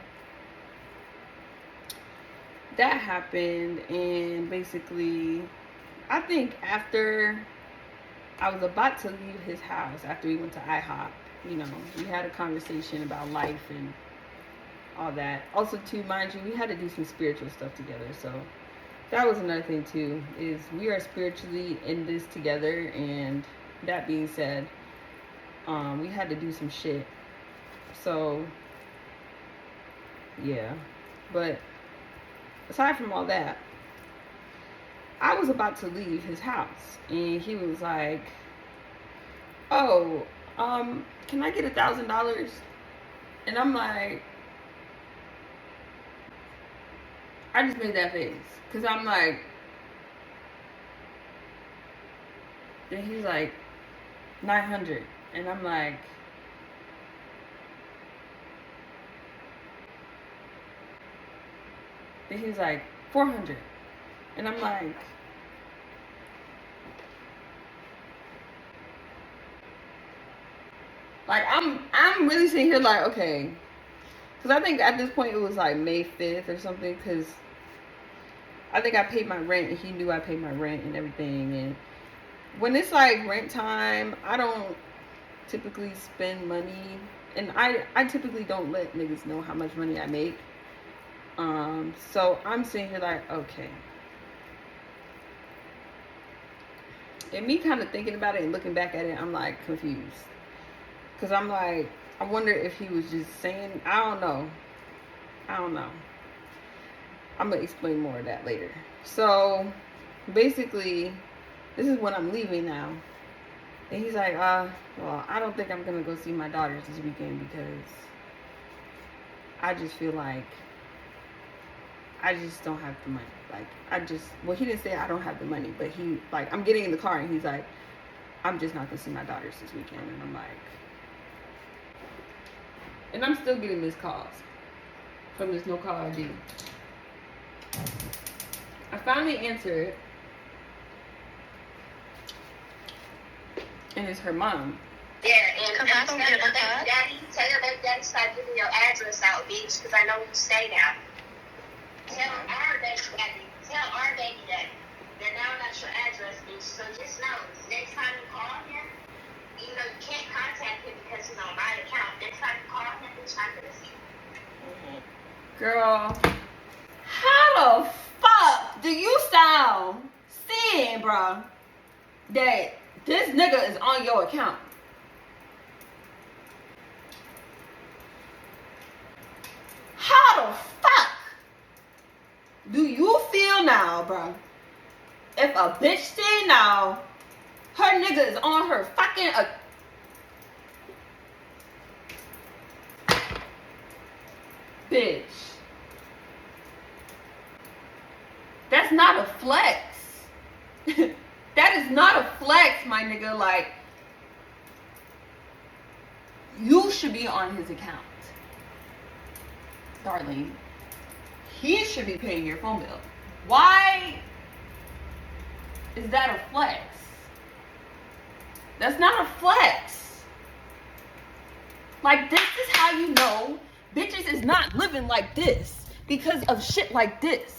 that happened, and basically, I think after I was about to leave his house, after we went to IHOP, we had a conversation about life and all that. Also, too, mind you, we had to do some spiritual stuff together. So that was another thing too, is we are spiritually in this together. And that being said, we had to do some shit. So yeah, but aside from all that, I was about to leave his house, and he was like, oh, can I get $1,000? And I'm like, I just made that face, because I'm like, and he's like, 900, and I'm like, Then he was like, 400. And I'm like, I'm really sitting here like, okay. Because I think at this point it was like May 5th or something. Because I think I paid my rent and he knew I paid my rent and everything. And when it's like rent time, I don't typically spend money. And I typically don't let niggas know how much money I make. So I'm sitting here like, okay. And me kind of thinking about it and looking back at it, I'm like confused. Because I'm like, I wonder if he was just saying, I don't know. I'm going to explain more of that later. So, basically, this is when I'm leaving now. And he's like, well, I don't think I'm going to go see my daughters this weekend because I just feel like I just don't have the money. Like, well, he didn't say I don't have the money, but he, like, I'm getting in the car and he's like, I'm just not going to see my daughters this weekend. And I'm like, and I'm still getting missed calls from this no call ID. I finally answered, and it's her mom. Yeah, and come on, daddy, tell your baby daddy start giving your address out, bitch, because I know you stay now. Tell our baby daddy that now that's your address, bitch. So just know, next time you call him, even though you can't contact him because he's on my account, next time you call him, bitch, I'm gonna see you. Girl, how the fuck do you sound saying, bro, that this nigga is on your account? How the fuck do you feel now, bro? If a bitch say now, her nigga is on her fucking bitch. That's not a flex. That is not a flex, my nigga. Like, you should be on his account, darling. He should be paying your phone bill. Why is that a flex? That's not a flex. Like, this is how you know bitches is not living like this because of shit like this.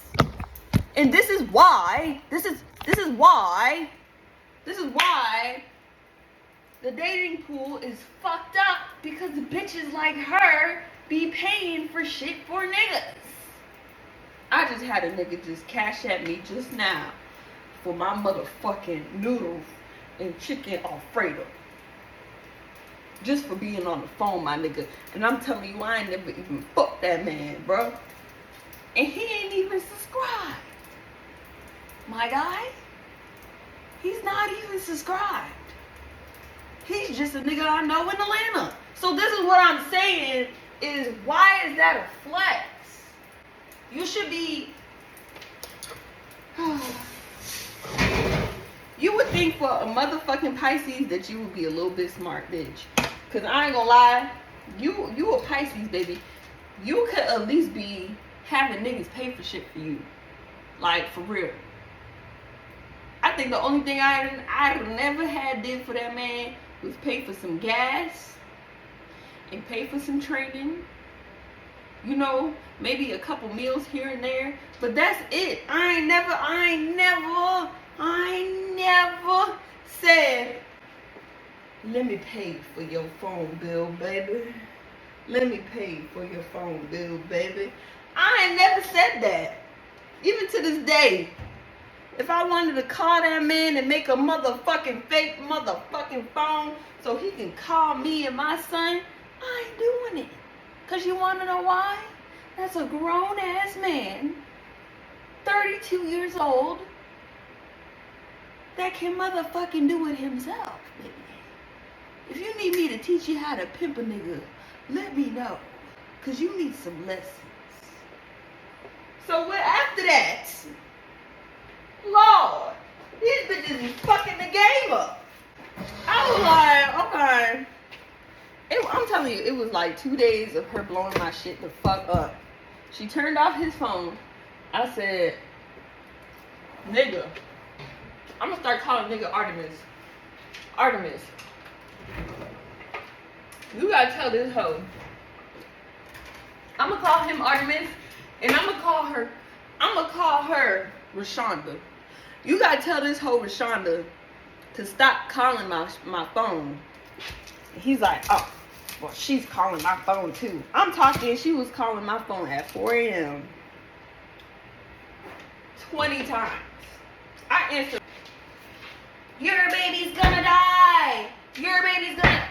And this is why the dating pool is fucked up, because the bitches like her be paying for shit for niggas. I just had a nigga just cash at me just now for my motherfucking noodles and chicken Alfredo. Just for being on the phone, my nigga. And I'm telling you, I ain't never even fucked that man, bro. And he ain't even subscribed. My guy, he's not even subscribed. He's just a nigga I know in Atlanta. So this is what I'm saying is, why is that a flex? You should be... You would think for a motherfucking Pisces that you would be a little bit smart, bitch. Cause I ain't gonna lie, you a Pisces, baby. You could at least be having niggas pay for shit for you. Like, for real. I think the only thing I never had did for that man was pay for some gas and pay for some training. You know, maybe a couple meals here and there, but that's it. I ain't never said, let me pay for your phone bill, baby. Let me pay for your phone bill, baby. I ain't never said that. Even to this day. If I wanted to call that man and make a motherfucking fake motherfucking phone so he can call me and my son, I ain't doing it. Cause you wanna know why? That's a grown ass man, 32 years old, that can motherfucking do it himself, baby. If you need me to teach you how to pimp a nigga, let me know. Cause you need some lessons. So after that, Lord, these bitches is fucking the game up. I was like, okay. I'm telling you, it was like 2 days of her blowing my shit the fuck up. She turned off his phone I said, nigga, I'm gonna start calling nigga Artemis. Artemis, you gotta tell this hoe. I'm gonna call him Artemis, and I'm gonna call her Rashonda. You gotta tell this hoe Rashonda to stop calling my phone. And he's like, oh, well, she's calling my phone too. I'm talking, she was calling my phone at 4 a.m. 20 times. I answered, your baby's gonna die. Your baby's gonna...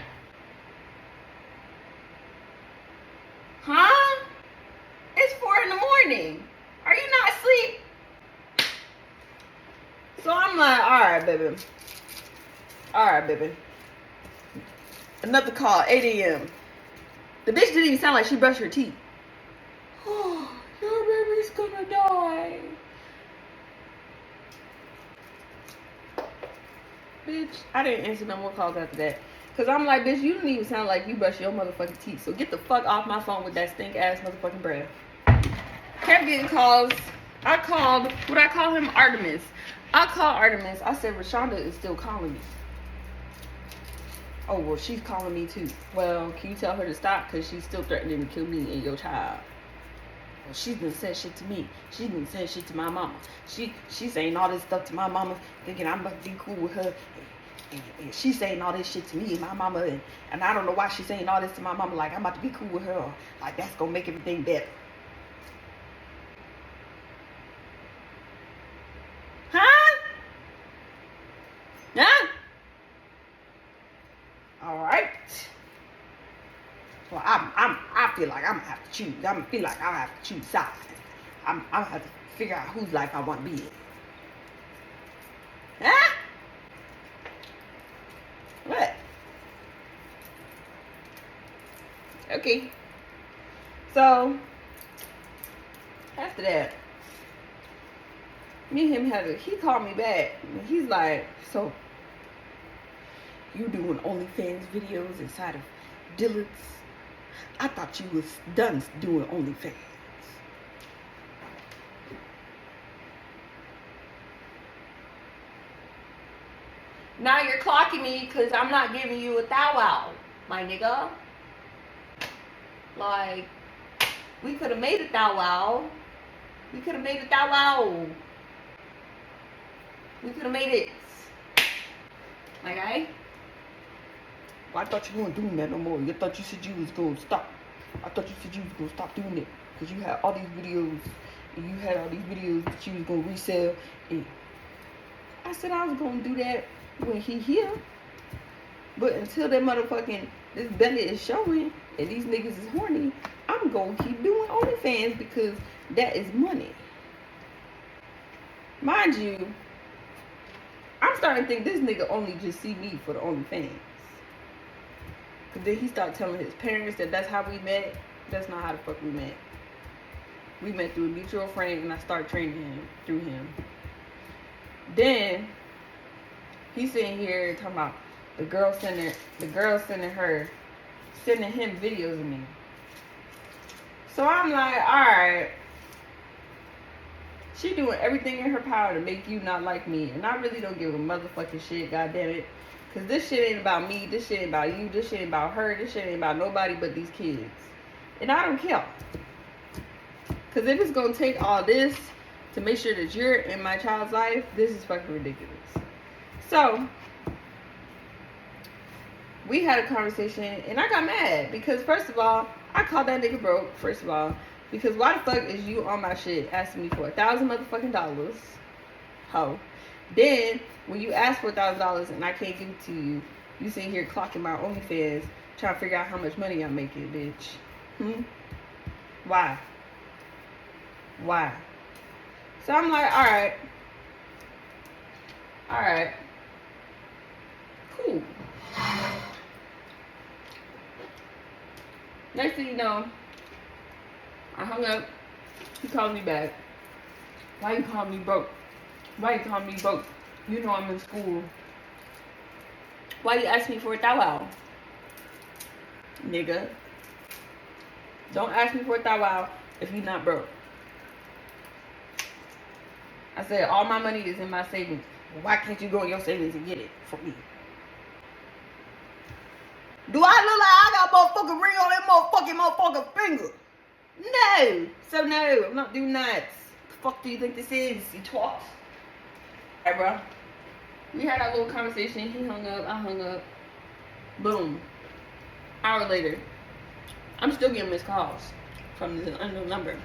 Huh? It's 4 in the morning. Are you not asleep? So I'm like, alright, baby. Alright, baby. Another call, 8 a.m. The bitch didn't even sound like she brushed her teeth. Oh, your baby's gonna die. Bitch, I didn't answer no more calls after that. Cause I'm like, bitch, you don't even sound like you brush your motherfucking teeth. So get the fuck off my phone with that stink ass motherfucking breath. Kept getting calls. I called, what I call him, Artemis. I called Artemis. I said, Rashonda is still calling me. Oh, well, she's calling me too. Well, can you tell her to stop? Because she's still threatening to kill me and your child. Well, she's been saying shit to me. She's been saying shit to my mama. She's saying all this stuff to my mama, thinking I'm about to be cool with her. And she's saying all this shit to me and my mama. And I don't know why she's saying all this to my mama. Like, I'm about to be cool with her. Like, that's going to make everything better. Huh? Huh? All right. Well, I feel like I'm gonna have to choose. I'm gonna feel like I have to choose sides. I'm gonna have to figure out whose life I want to be in. Huh? What? Okay. So after that, me and him he called me back. And he's like, so you doing OnlyFans videos inside of Dillard's? I thought you was done doing OnlyFans. Now you're clocking me because I'm not giving you a thou wow, my nigga. Like, we could have made a thou wow. We could have made a thou wow. We could have made it. Okay? Well, I thought you weren't doing that no more. I thought you said you was going to stop. I thought you said you was going to stop doing it. Because you had all these videos. And you had all these videos that you was going to resell. And I said I was going to do that when he here. But until that motherfucking, this belly is showing and these niggas is horny, I'm going to keep doing OnlyFans because that is money. Mind you, I'm starting to think this nigga only just see me for the OnlyFans. Cause then he started telling his parents that that's how we met. That's not how the fuck we met. We met through a mutual friend and I started training him through him. Then he's sitting here talking about the girl sending him videos of me. So I'm like, alright. She doing everything in her power to make you not like me. And I really don't give a motherfucking shit, goddammit. Because this shit ain't about me. This shit ain't about you. This shit ain't about her. This shit ain't about nobody but these kids. And I don't care. Because if it's going to take all this to make sure that you're in my child's life, this is fucking ridiculous. So, we had a conversation and I got mad. Because first of all, I called that nigga broke, first of all. Because why the fuck is you on my shit asking me for $1,000 motherfucking dollars? Ho. Then, when you ask for $1,000 and I can't give it to you, you sitting here clocking my OnlyFans, trying to figure out how much money I'm making, bitch. Why? Why? So I'm like, alright. Alright. Cool. Next thing you know, I hung up. He called me back. Why you calling me broke? Why you calling me broke? You know I'm in school. Why you ask me for a thou wow? Nigga. Don't ask me for a thou wow if you not broke. I said, all my money is in my savings. Well, why can't you go in your savings and get it for me? Do I look like I got a motherfucking ring on that motherfucking finger? No. So no, I'm not doing that. The fuck do you think this is, you twat? Alright, bro. We had our little conversation. He hung up. I hung up. Boom. Hour later, I'm still getting missed calls from this unknown number.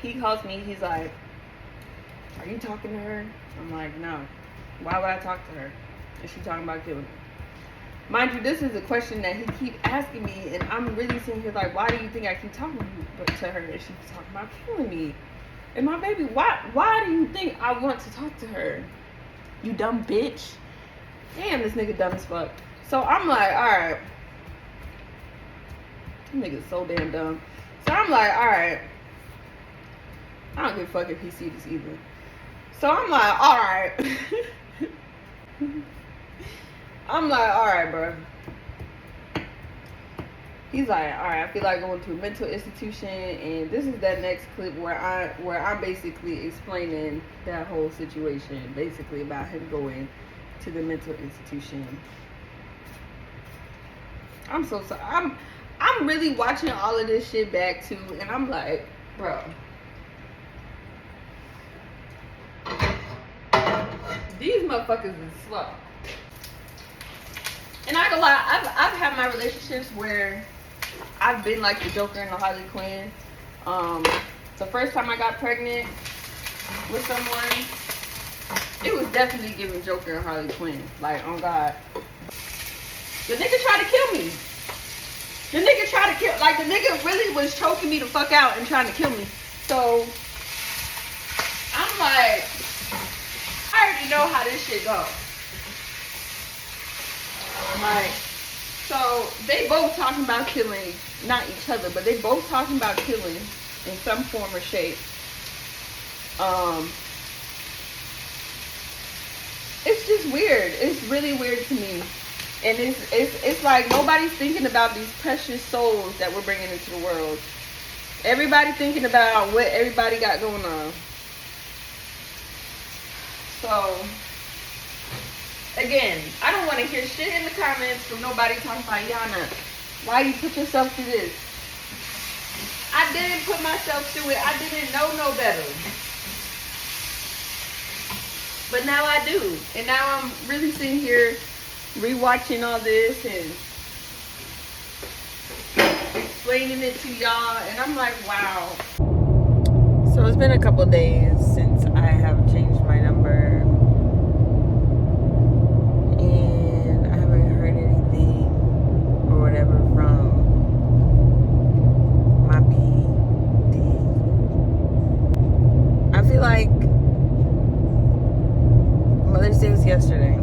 He calls me. He's like, "Are you talking to her?" I'm like, "No. Why would I talk to her? Is she talking about killing me?" Mind you, this is a question that he keeps asking me, and I'm really sitting here like, why do you think I keep talking to her if she's talking about killing me? And my baby, why do you think I want to talk to her? You dumb bitch. Damn, this nigga dumb as fuck. So I'm like, alright. This nigga's so damn dumb. So I'm like, alright. I don't give a fuck if he sees this either. So I'm like, alright. I'm like, alright, bro. He's like, alright, I feel like going to a mental institution, and this is that next clip where I'm basically explaining that whole situation, basically about him going to the mental institution. I'm so sorry. I'm really watching all of this shit back too, and I'm like, bro. These motherfuckers is slow. And I ain't gonna lie, I've had my relationships where I've been like the Joker and the Harley Quinn. The first time I got pregnant with someone, it was definitely giving Joker and Harley Quinn. Like, oh God. The nigga tried to kill me. The nigga really was choking me the fuck out and trying to kill me. So, I'm like, I already know how this shit goes. Like, so they both talking about killing, not each other, but they both talking about killing in some form or shape. It's just weird. It's really weird to me. And it's like nobody's thinking about these precious souls that we're bringing into the world. Everybody thinking about what everybody got going on. So, again, I don't want to hear shit in the comments from nobody talking about, Yana, why you put yourself through this? I didn't put myself through it. I didn't know no better. But now I do. And now I'm really sitting here rewatching all this and explaining it to y'all. And I'm like, wow. So it's been a couple days since I have changed my number. And I haven't heard anything or whatever from my BD. I feel like Mother's Day was yesterday.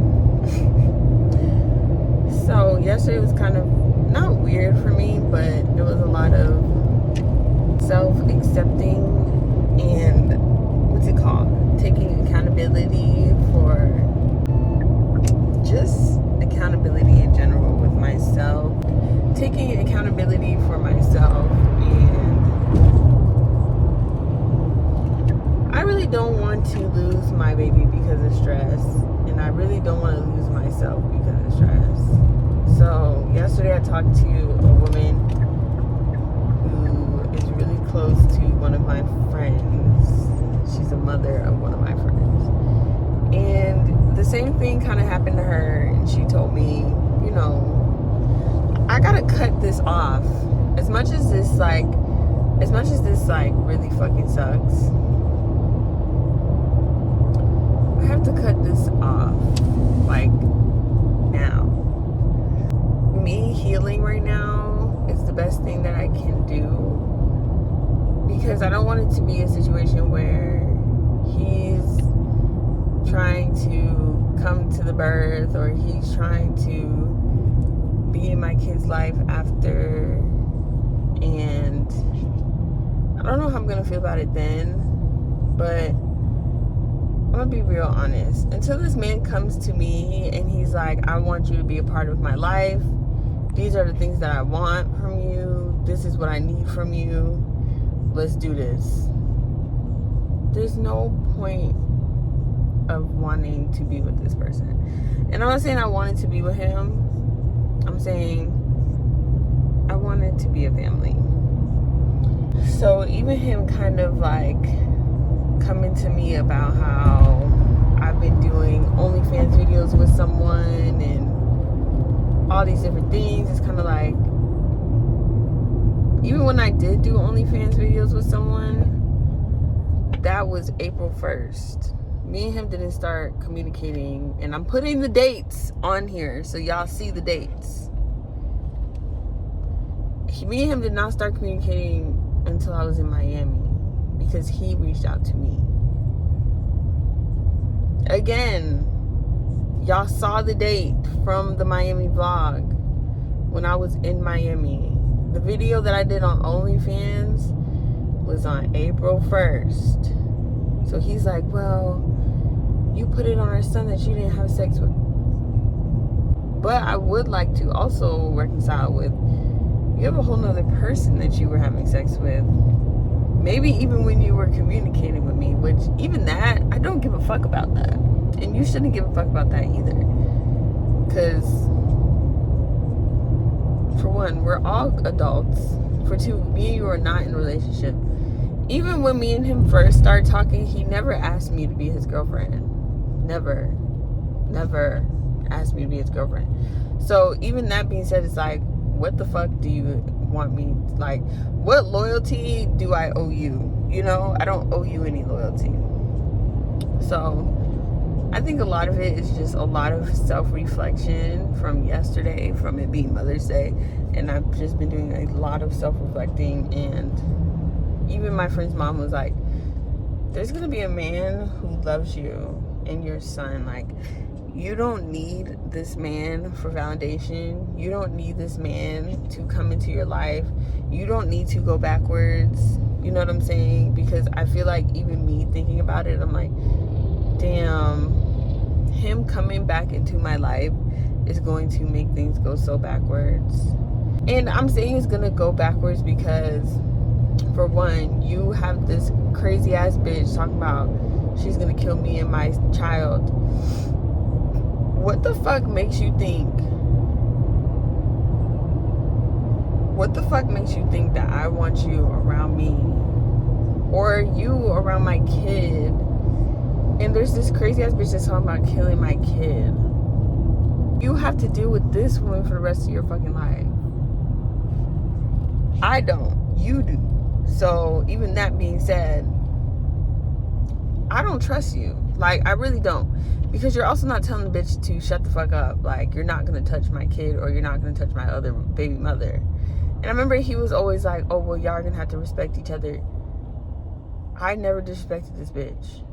So yesterday was kind of not weird for me, but there was a lot of self-accepting and what's it called? Taking accountability for just accountability in general with myself. Taking accountability for myself, and I really don't want to lose my baby because of stress, and I really don't want to lose myself because of stress. So yesterday I talked to a woman who is really close to one of my friends. She's a mother of one of my friends. And the same thing kind of happened to her, and she told me, you know, I gotta cut this off. As much as this really fucking sucks, I have to cut this off, like, now. Me healing right now is the best thing that I can do, because I don't want it to be a situation where he's trying to come to the birth, or he's trying to be in my kid's life after, and I don't know how I'm gonna feel about it then, but I'm gonna be real honest. Until this man comes to me and he's like, I want you to be a part of my life, these are the things that I want from you, this is what I need from you, let's do this. there's no point of wanting to be with this person. And I'm not saying I wanted to be with him. I'm saying I wanted to be a family. So even him kind of like coming to me about how I've been doing OnlyFans videos with someone and all these different things, it's kind of like, even when I did do OnlyFans videos with someone, that was April 1st. Me and him didn't start communicating, and I'm putting the dates on here so y'all see the dates. Me and him did not start communicating until I was in Miami, because he reached out to me. Again, y'all saw the date from the Miami vlog when I was in Miami. The video that I did on OnlyFans was on April 1st. So he's like, well, you put it on our son that you didn't have sex with. But I would like to also reconcile with, you have a whole nother person that you were having sex with. Maybe even when you were communicating with me, which even that, I don't give a fuck about that. And you shouldn't give a fuck about that either. Because, for one, we're all adults. For two, me and you are not in a relationship. Even when me and him first started talking, he never asked me to be his girlfriend. Never asked me to be his girlfriend. So even that being said, it's like, what the fuck do you want me, like, what loyalty do I owe you? You know, I don't owe you any loyalty. So I think a lot of it is just a lot of self-reflection from yesterday, from it being Mother's Day, and I've just been doing a lot of self-reflecting. And even my friend's mom was like, there's gonna be a man who loves you and your son. Like, you don't need this man for validation. You don't need this man to come into your life. You don't need to go backwards. You know what I'm saying? Because I feel like even me thinking about it, I'm like, damn, him coming back into my life is going to make things go so backwards. And I'm saying it's gonna go backwards because, for one, you have this crazy ass bitch talking about she's gonna kill me and my child. What the fuck makes you think? What the fuck makes you think that I want you around me, or you around my kid? And there's this crazy ass bitch that's talking about killing my kid. You have to deal with this woman for the rest of your fucking life. I don't. You do. So even that being said, I don't trust you. Like, I really don't. Because you're also not telling the bitch to shut the fuck up. Like, you're not gonna touch my kid, or you're not gonna touch my other baby mother. And I remember he was always like, oh, well, y'all are gonna have to respect each other. I never disrespected this bitch.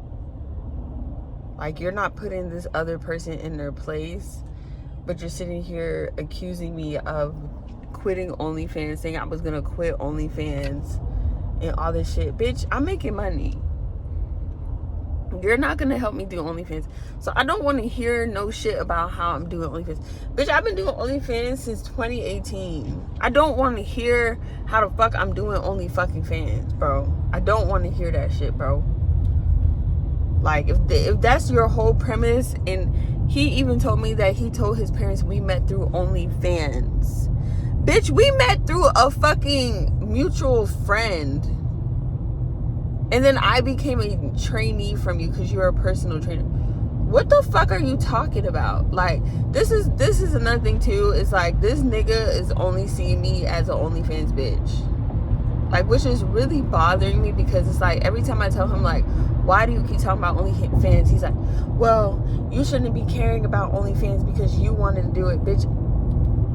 Like, you're not putting this other person in their place, but you're sitting here accusing me of quitting OnlyFans, saying I was gonna quit OnlyFans and all this shit. Bitch, I'm making money. You're not gonna help me do OnlyFans. So I don't want to hear no shit about how I'm doing OnlyFans. Bitch, I've been doing OnlyFans since 2018. I don't want to hear how the fuck I'm doing only fucking fans, bro. I don't want to hear that shit, bro. Like, if that's your whole premise, and he even told me that he told his parents we met through OnlyFans. Bitch, we met through a fucking mutual friend. And then I became a trainee from you because you're a personal trainer. What the fuck are you talking about? Like, this is another thing too. It's like, this nigga is only seeing me as an OnlyFans bitch. Like, which is really bothering me, because it's like, every time I tell him, like, why do you keep talking about OnlyFans? He's like, well, you shouldn't be caring about OnlyFans because you wanted to do it. Bitch,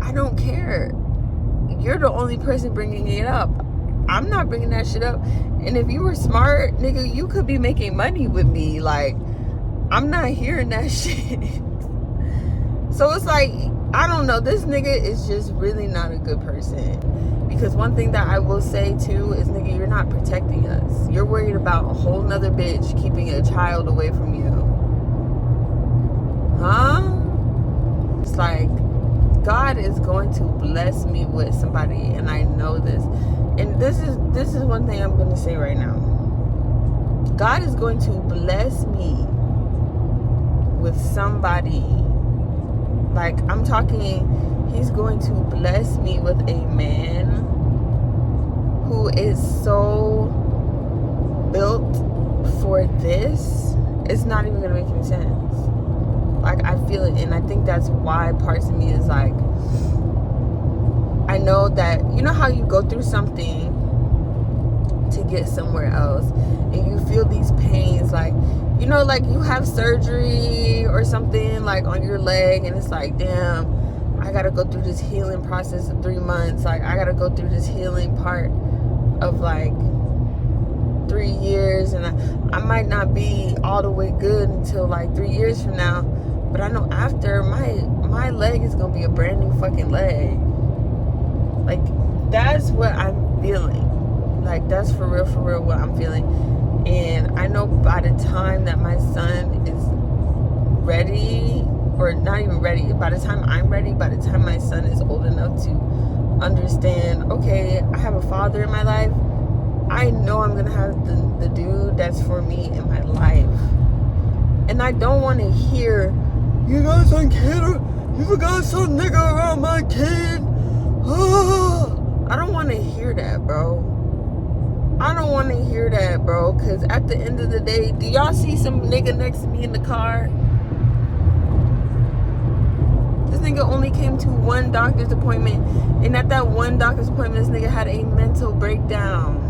I don't care. You're the only person bringing it up. I'm not bringing that shit up. And if you were smart, nigga, you could be making money with me. Like, I'm not hearing that shit. So it's like, I don't know. This nigga is just really not a good person. Because one thing that I will say too is, nigga, you're not protecting us. You're worried about a whole nother bitch keeping a child away from you. Huh? It's like, God is going to bless me with somebody, and I know this. And this is one thing I'm going to say right now. God is going to bless me with somebody. Like, I'm talking, he's going to bless me with a man who is so built for this. It's not even gonna make any sense. Like, I feel it, and I think that's why parts of me is like, I know that, you know how you go through something to get somewhere else, and you feel these pains, like, you know, like you have surgery or something like on your leg, and it's like, damn, I gotta go through this healing process of 3 months. Like, I gotta go through this healing part of like 3 years, and I might not be all the way good until like 3 years from now, but I know after, my leg is gonna be a brand new fucking leg. Like, that's what I'm feeling. Like, that's for real what I'm feeling. And I know by the time that my son is ready, or not even ready, by the time I'm ready, by the time my son is old enough to understand, okay, I have a father in my life, I know I'm gonna have the dude that's for me in my life. And I don't want to hear, you got some kid, you got some nigga around my kid. I don't want to hear that, bro. I don't want to hear that, bro. Because at the end of the day, do y'all see some nigga next to me in the car? This nigga only came to one doctor's appointment. And at that one doctor's appointment, this nigga had a mental breakdown.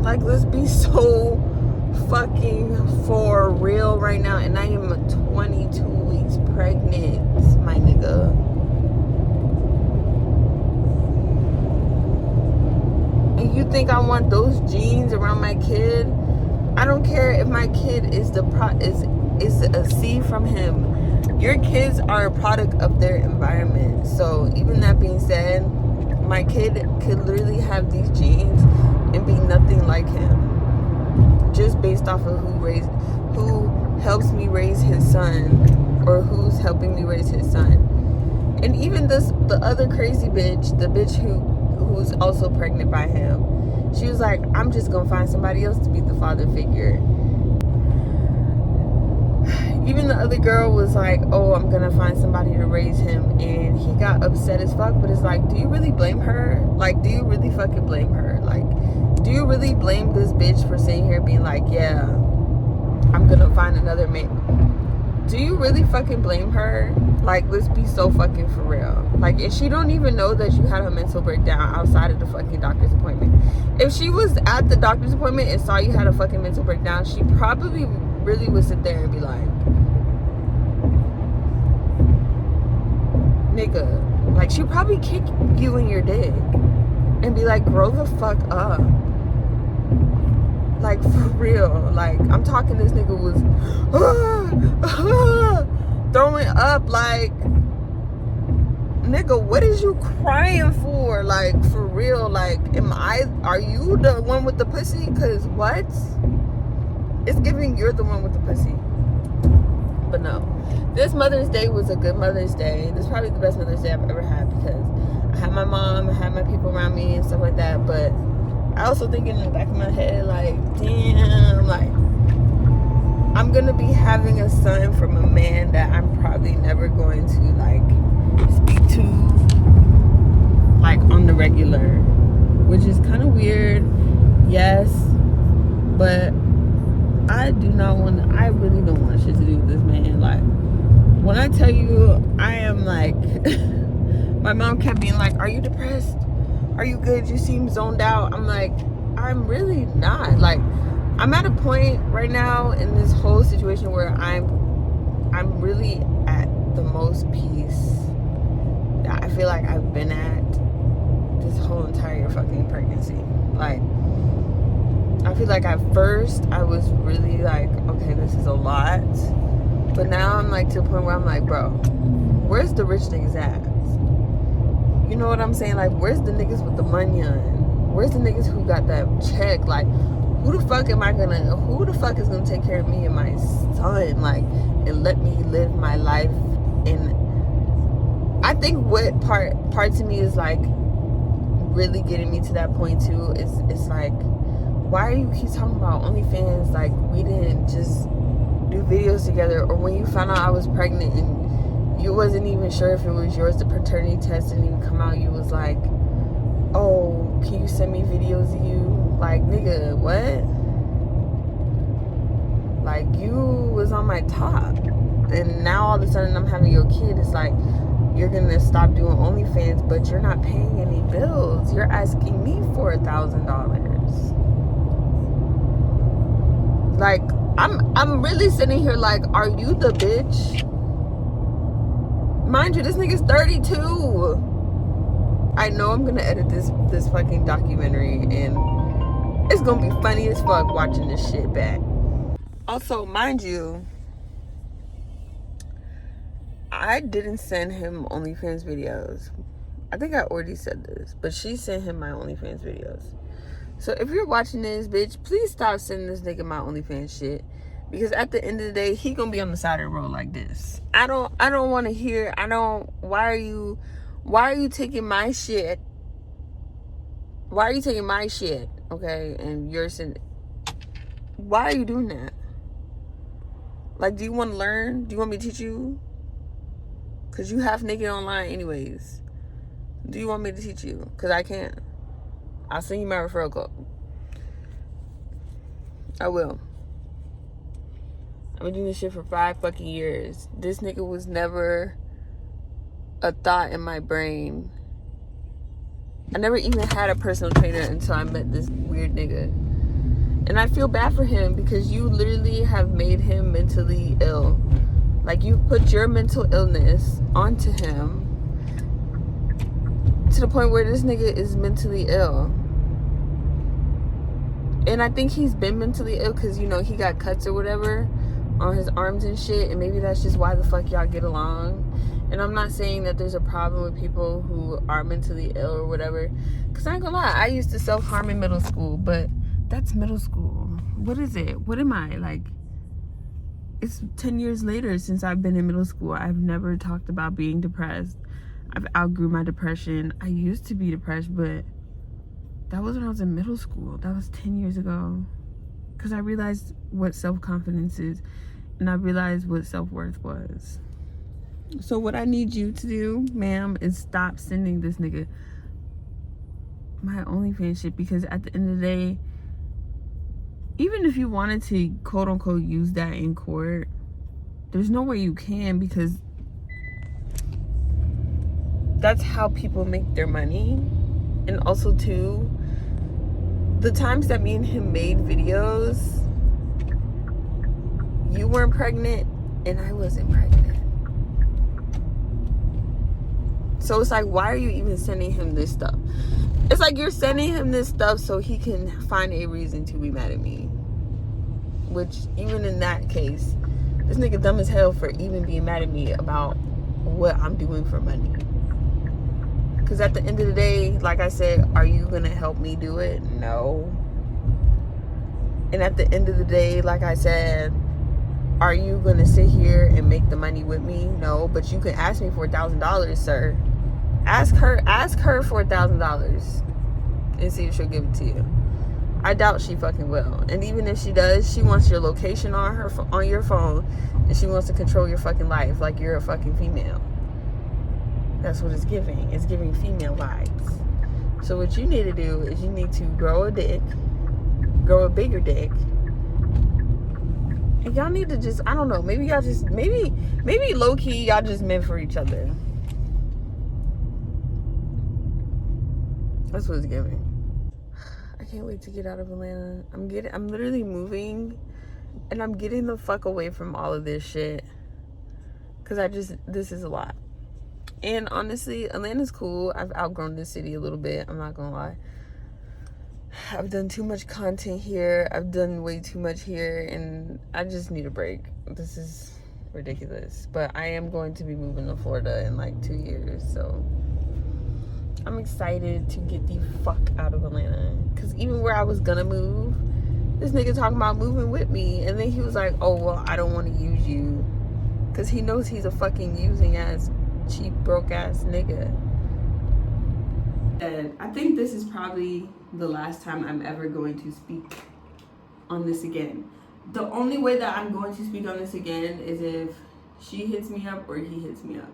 Like, let's be so fucking for real right now. And I am 22 weeks pregnant, my nigga. And you think I want those genes around my kid? I don't care if my kid is is a seed from him. Your kids are a product of their environment. So even that being said, my kid could literally have these genes and be nothing like him, just based off of who helps me raise his son, or who's helping me raise his son. And even the other crazy bitch, the bitch who's also pregnant by him, she was like, I'm just gonna find somebody else to be the father figure. Even the other girl was like, oh, I'm gonna find somebody to raise him, and he got upset as fuck. But it's like, do you really blame her? Like, do you really fucking blame her? Like, do you really blame this bitch for sitting here being like, yeah, I'm gonna find another man? Do you really fucking blame her? Like, let's be so fucking for real. Like, if she don't even know that you had a mental breakdown outside of the fucking doctor's appointment. If she was at the doctor's appointment and saw you had a fucking mental breakdown, she probably really would sit there and be like, nigga, like, she'd probably kick you in your dick and be like, grow the fuck up. Like, for real. Like, I'm talking, this nigga was throwing up. Like, nigga, what is you crying for? Like, for real. Like, are you the one with the pussy? Because what? It's giving you're the one with the pussy. But no, this Mother's Day was a good Mother's Day. This is probably the best Mother's Day I've ever had, because I had my mom, I had my people around me and stuff like that. But I also think in the back of my head, like, damn, like, I'm gonna be having a son from a man that I'm probably never going to, like, speak to, like, on the regular, which is kind of weird, yes, but I really don't want shit to do with this man. Like, when I tell you, I am like, my mom kept being like, are you depressed? Are you good? You seem zoned out. I'm like, I'm really not. Like, I'm at a point right now in this whole situation where I'm really at the most peace that I feel like I've been at this whole entire fucking pregnancy. Like, I feel like at first I was really like, okay, this is a lot. But now I'm like to the point where I'm like, bro, where's the rich niggas at? You know what I'm saying? Like, where's the niggas with the money on? Where's the niggas who got that check? Like, who the fuck is gonna take care of me and my son? Like, and let me live my life. And I think what part to me is like really getting me to that point too is like, why you keep talking about OnlyFans like we didn't just do videos together? Or when you found out I was pregnant and you wasn't even sure if it was yours, the paternity test didn't even come out, you was like, oh, can you send me videos of you? Like, nigga, what? Like, you was on my top, and now all of a sudden I'm having your kid. It's like, you're gonna stop doing OnlyFans, but you're not paying any bills. You're asking me for $1,000. Like, I'm really sitting here like, are you the bitch? Mind you, this nigga's 32. I know I'm gonna edit this fucking documentary, and it's gonna be funny as fuck watching this shit back. Also, mind you, I didn't send him OnlyFans videos. I think I already said this, but she sent him my OnlyFans videos. So if you're watching this, bitch, please stop sending this nigga my OnlyFans shit. Because at the end of the day, he gonna be on the side of the road like this. I don't want to hear. Why are you taking my shit? Why are you taking my shit? Okay, and you're sending. Why are you doing that? Like, do you want to learn? Do you want me to teach you? Because you half naked online anyways. Do you want me to teach you? Because I can't. I'll send you my referral code. I will. I've been doing this shit for 5 fucking years. This nigga was never a thought in my brain. I never even had a personal trainer until I met this weird nigga. And I feel bad for him because you literally have made him mentally ill. Like, you put your mental illness onto him to the point where this nigga is mentally ill. And I think he's been mentally ill because, you know, he got cuts or whatever on his arms and shit. And maybe that's just why the fuck y'all get along. And I'm not saying that there's a problem with people who are mentally ill or whatever. Because I ain't gonna lie, I used to self-harm in middle school. But that's middle school. What is it? What am I? Like, it's 10 years later since I've been in middle school. I've never talked about being depressed. I've outgrew my depression. I used to be depressed, but that was when I was in middle school. That was 10 years ago. Because I realized what self-confidence is. And I realized what self-worth was. So what I need you to do, ma'am, is stop sending this nigga my OnlyFans shit. Because at the end of the day, even if you wanted to quote-unquote use that in court, there's no way you can, because that's how people make their money. And also, too, the times that me and him made videos, you weren't pregnant and I wasn't pregnant. So it's like, why are you even sending him this stuff? It's like you're sending him this stuff so he can find a reason to be mad at me. Which, even in that case, this nigga dumb as hell for even being mad at me about what I'm doing for money. Because at the end of the day, like I said, are you going to help me do it? No. And at the end of the day, like I said, are you going to sit here and make the money with me? No. But you can ask me for $1,000, sir. Ask her for $1,000 and see if she'll give it to you. I doubt she fucking will. And even if she does, she wants your location on your phone, and she wants to control your fucking life like you're a fucking female. That's what it's giving. It's giving female vibes. So what you need to do is you need to grow a dick, grow a bigger dick. And y'all need to just, I don't know, maybe y'all just, maybe low-key y'all just meant for each other. That's what it's giving. I can't wait to get out of Atlanta. I'm literally moving, and I'm getting the fuck away from all of this shit. Cause this is a lot. And honestly, Atlanta's cool. I've outgrown this city a little bit. I'm not gonna lie. I've done too much content here. I've done way too much here, and I just need a break. This is ridiculous. But I am going to be moving to Florida in like 2 years, so I'm excited to get the fuck out of Atlanta. Because even where I was gonna move, this nigga talking about moving with me. And then he was like, oh, well, I don't want to use you. Because he knows he's a fucking using ass, cheap, broke ass nigga. And I think this is probably the last time I'm ever going to speak on this again. The only way that I'm going to speak on this again is if she hits me up or he hits me up.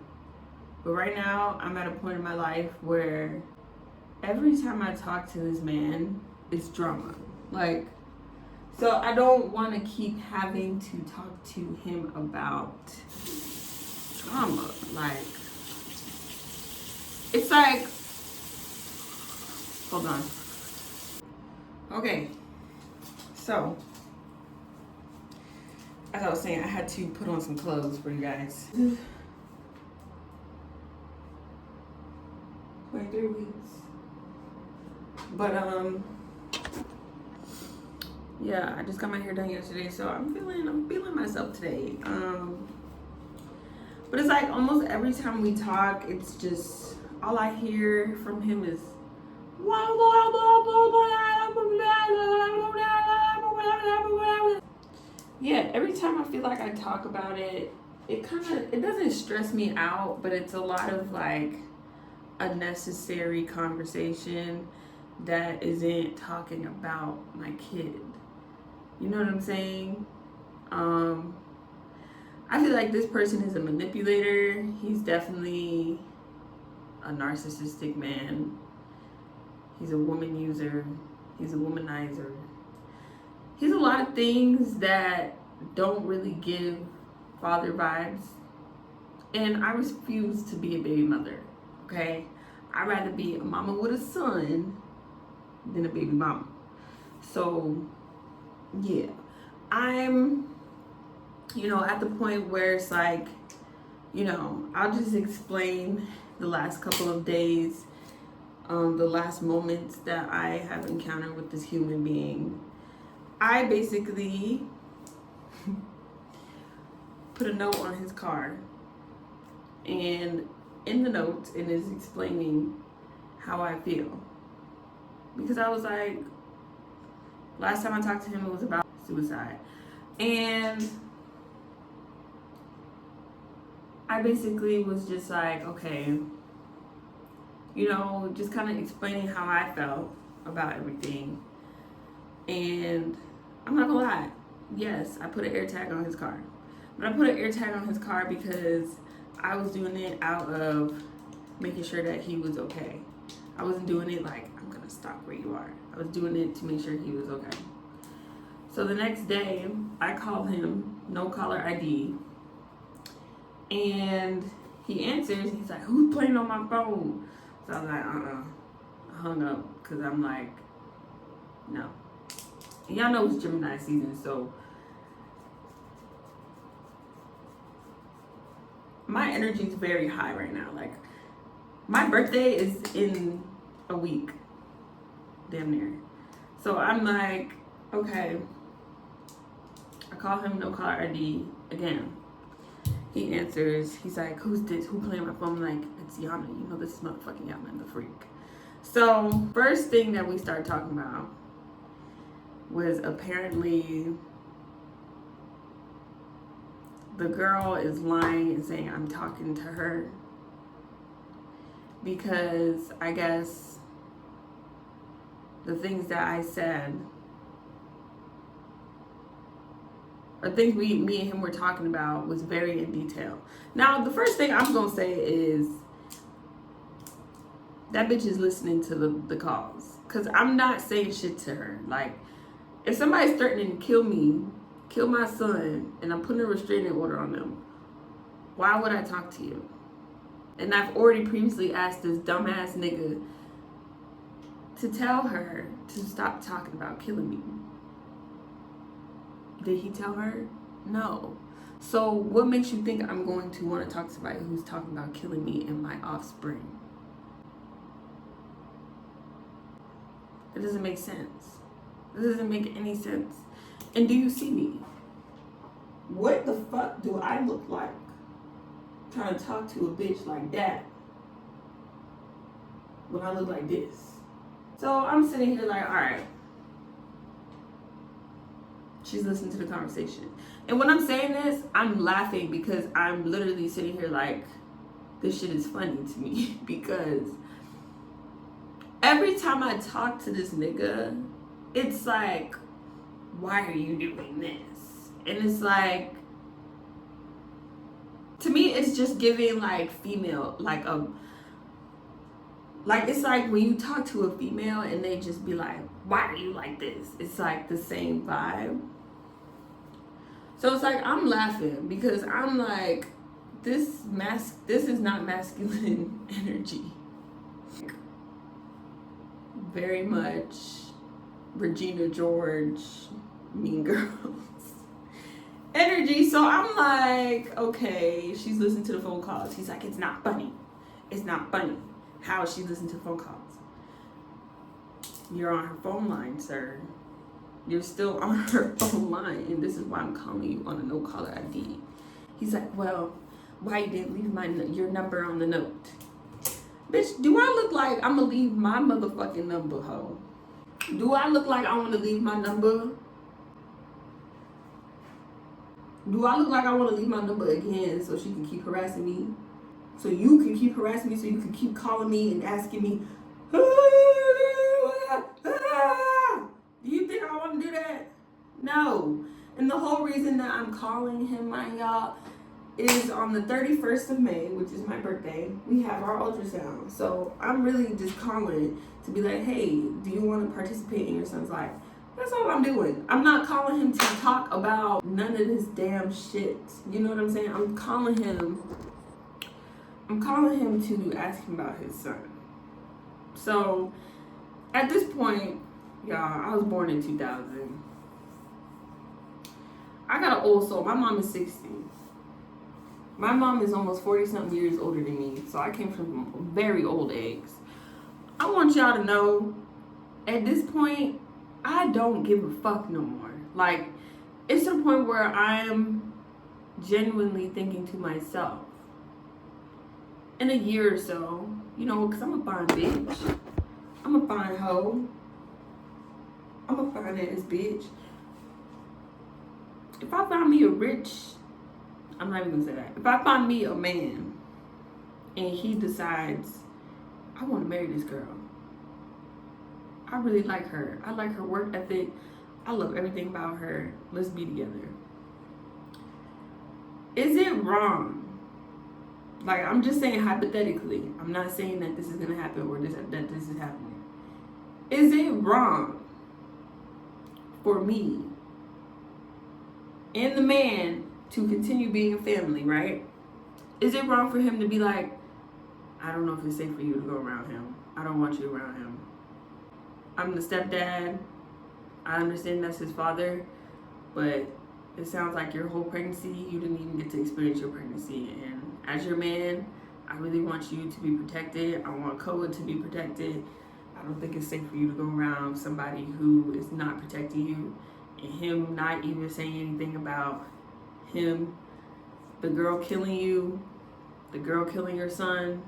But right now, I'm at a point in my life where every time I talk to this man, it's drama. Like, so I don't want to keep having to talk to him about drama. Like, it's like, hold on. Okay, so as I was saying, I had to put on some clothes for you guys. 23 weeks. But yeah, I just got my hair done yesterday, so I'm feeling myself today. But it's like almost every time we talk, it's just all I hear from him is yeah, every time I feel like I talk about it, it doesn't stress me out, but it's a lot of like unnecessary conversation that isn't talking about my kid. You know what I'm saying? I feel like this person is a manipulator. He's definitely a narcissistic man. He's a woman user. He's a womanizer. He's a lot of things that don't really give father vibes. And I refuse to be a baby mother, okay? I'd rather be a mama with a son than a baby mama. So, yeah. I'm, at the point where it's like, I'll just explain the last couple of days, the last moments that I have encountered with this human being. I basically put a note on his car, and in the note it is explaining how I feel, because I was like, last time I talked to him it was about suicide, and I basically was just like, okay, just kind of explaining how I felt about everything. And I'm not gonna lie, yes, I put an air tag on his car. But I put an air tag on his car because I was doing it out of making sure that he was okay. I wasn't doing it like, I'm gonna stop where you are. I was doing it to make sure he was okay. So the next day, I called him, no caller ID. And he answers, he's like, who's playing on my phone? So I was like, I hung up, because I'm like, no. And y'all know it's Gemini season, so my energy is very high right now. Like, my birthday is in a week, damn near. So I'm like, okay. I call him, no caller ID again. He answers, he's like, who's this? Who playing my phone? I'm like, it's Yana. You know this is motherfucking Yana, the freak. So first thing that we started talking about was apparently the girl is lying and saying I'm talking to her because I guess the things that I said, or things me and him were talking about, was very in detail. Now, the first thing I'm gonna say is that bitch is listening to the calls, because I'm not saying shit to her. Like, if somebody's threatening to kill me, kill my son, and I'm putting a restraining order on them, why would I talk to you? And I've already previously asked this dumbass nigga to tell her to stop talking about killing me. Did he tell her? No. So what makes you think I'm going to want to talk to somebody who's talking about killing me and my offspring? It doesn't make sense. It doesn't make any sense. And do you see me? What the fuck do I look like trying to talk to a bitch like that when I look like this? So I'm sitting here like, all right. She's listening to the conversation. And when I'm saying this, I'm laughing because I'm literally sitting here like, this shit is funny to me because every time I talk to this nigga, it's like, why are you doing this? And it's like, to me, it's just giving like female, like it's like when you talk to a female and they just be like, why are you like this? It's like the same vibe. So it's like, I'm laughing because I'm like, this is not masculine energy. Very much Regina George, Mean Girls energy. So I'm like, okay, she's listening to the phone calls. He's like, it's not funny. It's not funny. How is she listening to phone calls? You're on her phone line, sir. You're still on her phone line, and this is why I'm calling you on a no-caller ID. He's like, well, why you didn't leave your number on the note? Bitch, do I look like I'm gonna leave my motherfucking number, ho? Do I look like I want to leave my number? Do I look like I want to leave my number again so she can keep harassing me? So you can keep harassing me, so you can keep calling me and asking me, do you think I want to do that? No. And the whole reason that I'm calling him, mind y'all, is on the 31st of May, which is my birthday, we have our ultrasound. So I'm really just calling to be like, hey, do you want to participate in your son's life? That's all I'm doing. I'm not calling him to talk about none of this damn shit. You know what I'm saying? I'm calling him to ask him about his son. So at this point, y'all, I was born in 2000. I got an old soul. My mom is 60. My mom is almost 40-something years older than me, so I came from very old eggs. I want y'all to know, at this point, I don't give a fuck no more. Like, it's to the point where I'm genuinely thinking to myself, in a year or so, you know, because I'm a fine bitch. I'm a fine hoe. I'm a fine ass bitch. If I find me a rich, I'm not even gonna say that. If I find me a man and he decides, I want to marry this girl. I really like her. I like her work ethic. I love everything about her. Let's be together. Is it wrong? Like, I'm just saying hypothetically. I'm not saying that this is gonna happen or that this is happening. Is it wrong for me and the man to continue being a family, right? Is it wrong for him to be like, I don't know if it's safe for you to go around him. I don't want you around him. I'm the stepdad. I understand that's his father, but it sounds like your whole pregnancy, you didn't even get to experience your pregnancy. And as your man, I really want you to be protected. I want Koa to be protected. I don't think it's safe for you to go around somebody who is not protecting you, and him not even saying anything about him, the girl killing you, the girl killing your son.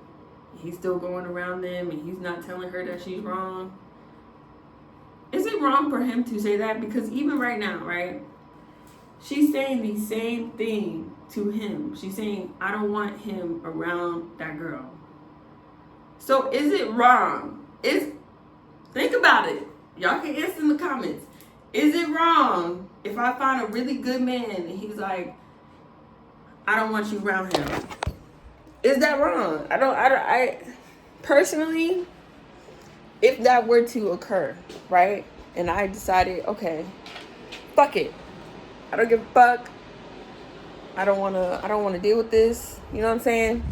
He's still going around them and he's not telling her that she's wrong. Is it wrong for him to say that? Because even right now, right, she's saying the same thing to him. She's saying, I don't want him around that girl. So is it wrong? Think about it. Y'all can answer in the comments. Is it wrong if I find a really good man and he's like, I don't want you around him? Is that wrong? I personally, if that were to occur, right? And I decided, okay, fuck it. I don't give a fuck. I don't wanna deal with this. You know what I'm saying?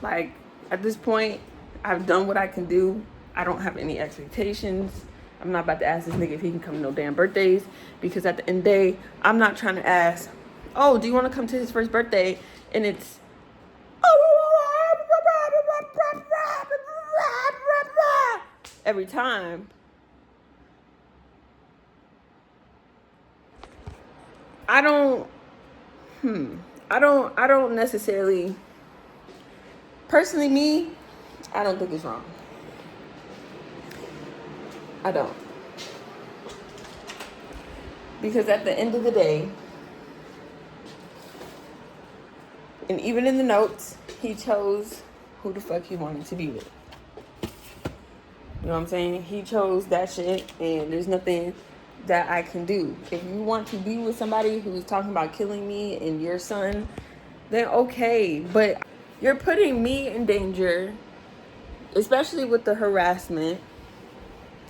Like, at this point, I've done what I can do. I don't have any expectations. I'm not about to ask this nigga if he can come to no damn birthdays, because at the end of the day, I'm not trying to ask, oh, do you want to come to his first birthday? And it's, every time. I don't necessarily, personally me, I don't think it's wrong. I don't. Because at the end of the day, and even in the notes, he chose who the fuck he wanted to be with. You know what I'm saying? He chose that shit, and there's nothing that I can do. If you want to be with somebody who's talking about killing me and your son, then okay. But you're putting me in danger, especially with the harassment.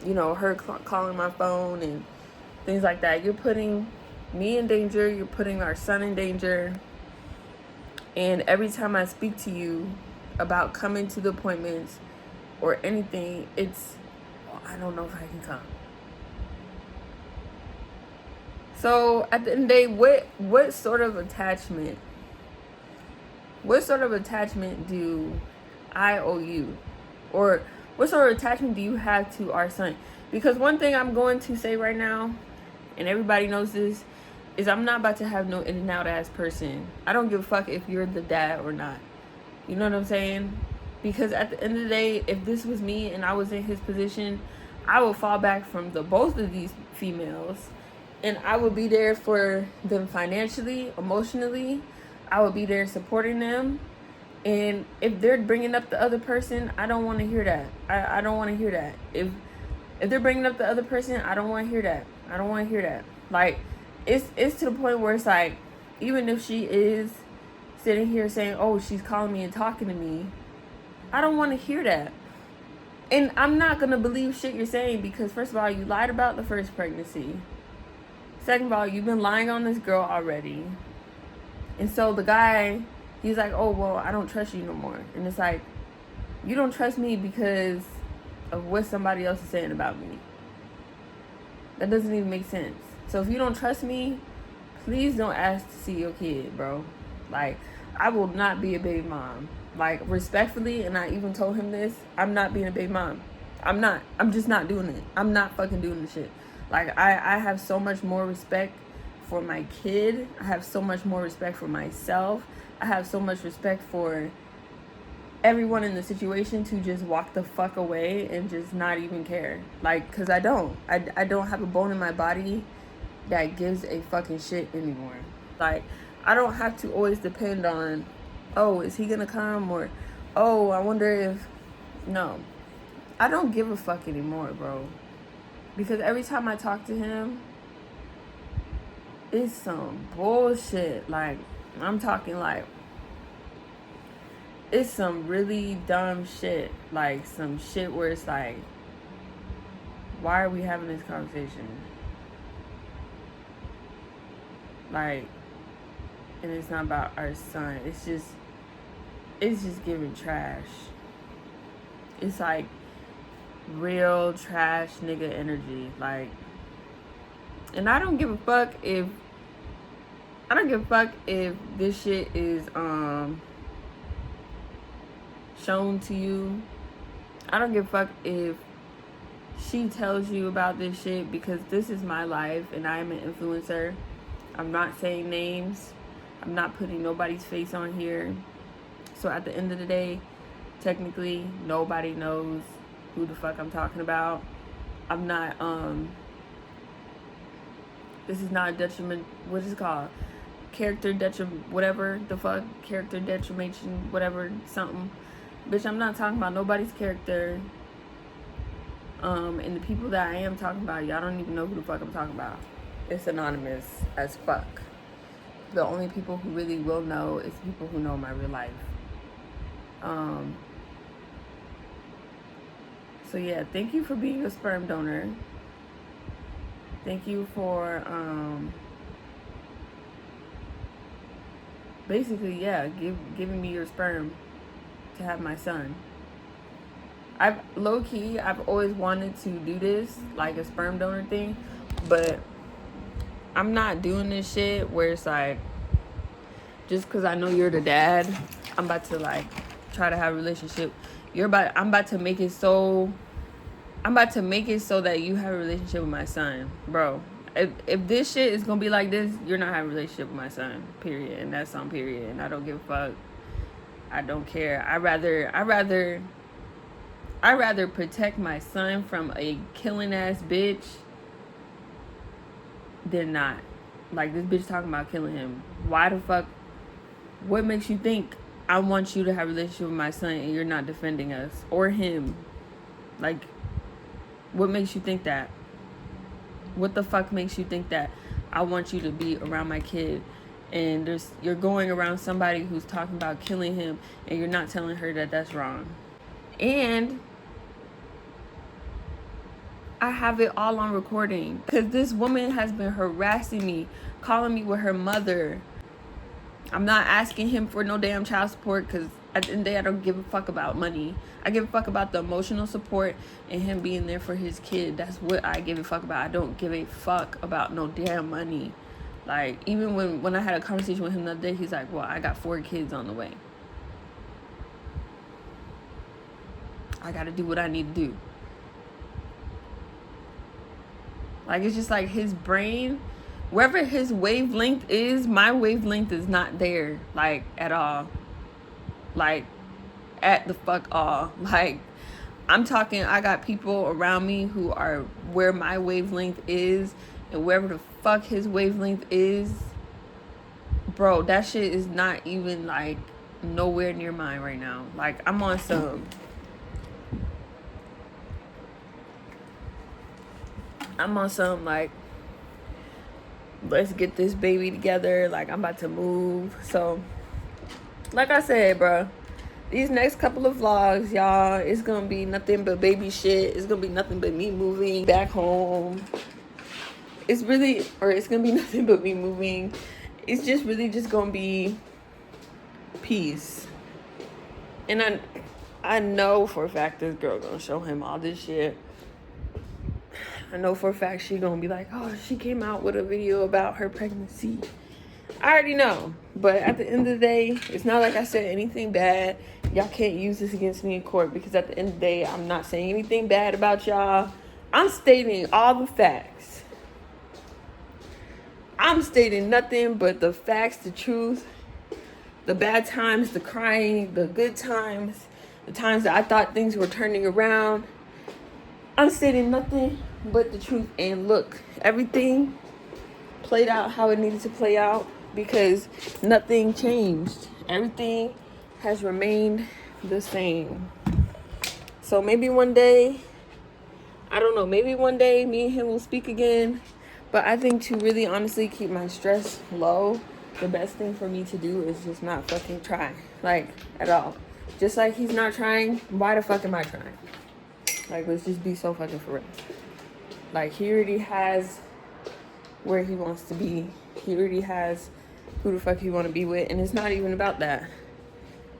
You know, her calling my phone and things like that. You're putting me in danger. You're putting our son in danger. And every time I speak to you about coming to the appointments or anything, it's, well, I don't know if I can come. So at the end of the day, what sort of attachment do I owe you? Or what sort of attachment do you have to our son? Because one thing I'm going to say right now, and everybody knows this, is I'm not about to have no in and out ass person. I don't give a fuck if you're the dad or not. You know what I'm saying? Because at the end of the day, if this was me and I was in his position, I would fall back from both of these females, and I would be there for them financially, emotionally. I would be there supporting them. And if they're bringing up the other person, I don't want to hear that. I don't want to hear that. If they're bringing up the other person, I don't want to hear that. I don't want to hear that. Like, it's to the point where it's like, even if she is sitting here saying, oh, she's calling me and talking to me, I don't want to hear that. And I'm not going to believe shit you're saying, because first of all, you lied about the first pregnancy. Second of all, you've been lying on this girl already. And so the guy, he's like, oh, well, I don't trust you no more. And it's like, you don't trust me because of what somebody else is saying about me. That doesn't even make sense. So if you don't trust me, please don't ask to see your kid, bro. Like, I will not be a baby mom. Like, respectfully, and I even told him this, I'm not being a baby mom. I'm not. I'm just not doing it. I'm not fucking doing this shit. Like, I have so much more respect for my kid. I have so much more respect for myself. I have so much respect for everyone in the situation to just walk the fuck away and just not even care. Like, because I don't have a bone in my body that gives a fucking shit anymore. Like, I don't have to always depend on, oh, is he gonna come? Or, oh, I wonder if, no. I don't give a fuck anymore, bro. Because every time I talk to him, it's some bullshit. Like, I'm talking like, it's some really dumb shit. Like, some shit where it's like, why are we having this conversation? Like, and it's not about our son. It's just giving trash. It's like real trash nigga energy. Like, and I don't give a fuck if this shit is shown to you. I don't give a fuck if she tells you about this shit, because this is my life and I am an influencer. I'm not saying names. I'm not putting nobody's face on here. So at the end of the day, technically nobody knows who the fuck I'm talking about. I'm not this is not a detriment, what is it called? Character detriment, whatever the fuck, character detriment, whatever, something. Bitch, I'm not talking about nobody's character. And the people that I am talking about, y'all don't even know who the fuck I'm talking about. It's anonymous as fuck. The only people who really will know is people who know my real life. So yeah, thank you for being a sperm donor. Thank you for basically, yeah, giving me your sperm to have my son. I've always wanted to do this, like a sperm donor thing, but I'm not doing this shit where it's like, just because I know you're the dad, I'm about to like try to have a relationship. I'm about to make it so that you have a relationship with my son, bro. If this shit is gonna be like this, you're not having a relationship with my son, period. And that's on period. And I don't give a fuck. I don't care. I rather protect my son from a killing ass bitch than not. Like, this bitch talking about killing him. Why the fuck? What makes you think I want you to have a relationship with my son and you're not defending us or him? Like, What makes you think that? What the fuck makes you think that I want you to be around my kid, and you're going around somebody who's talking about killing him, and you're not telling her that that's wrong? And I have it all on recording, because this woman has been harassing me, calling me with her mother. I'm not asking him for no damn child support, because at the end of the day, I don't give a fuck about money. I give a fuck about the emotional support and him being there for his kid. That's what I give a fuck about. I don't give a fuck about no damn money. Like, even when I had a conversation with him the other day, he's like, well, I got 4 kids on the way. I gotta do what I need to do. Like, it's just like his brain, wherever his wavelength is, my wavelength is not there, like, at all. Like, at the fuck all. Like, I'm talking, I got people around me who are where my wavelength is, and wherever the fuck his wavelength is, bro, that shit is not even, like, nowhere near mine right now. Like, I'm on some like, let's get this baby together. Like, I'm about to move. So, like I said, bro, these next couple of vlogs, y'all, it's gonna be nothing but baby shit. It's gonna be nothing but me moving back home. It's gonna be nothing but me moving. It's just really just gonna be peace. And I know for a fact this girl gonna show him all this shit. I know for a fact she gonna be like, oh, she came out with a video about her pregnancy. I already know. But at the end of the day, it's not like I said anything bad. Y'all can't use this against me in court, because at the end of the day, I'm not saying anything bad about y'all. I'm stating all the facts. I'm stating nothing but the facts, the truth, the bad times, the crying, the good times, the times that I thought things were turning around. I'm stating nothing but the truth. And look, everything played out how it needed to play out, because nothing changed. Everything has remained the same. So maybe one day, I don't know, maybe one day me and him will speak again. But I think to really honestly keep my stress low, the best thing for me to do is just not fucking try. Like, at all. Just like he's not trying, why the fuck am I trying? Like, let's just be so fucking for real. Like, he already has where he wants to be. He already has who the fuck he want to be with. And it's not even about that.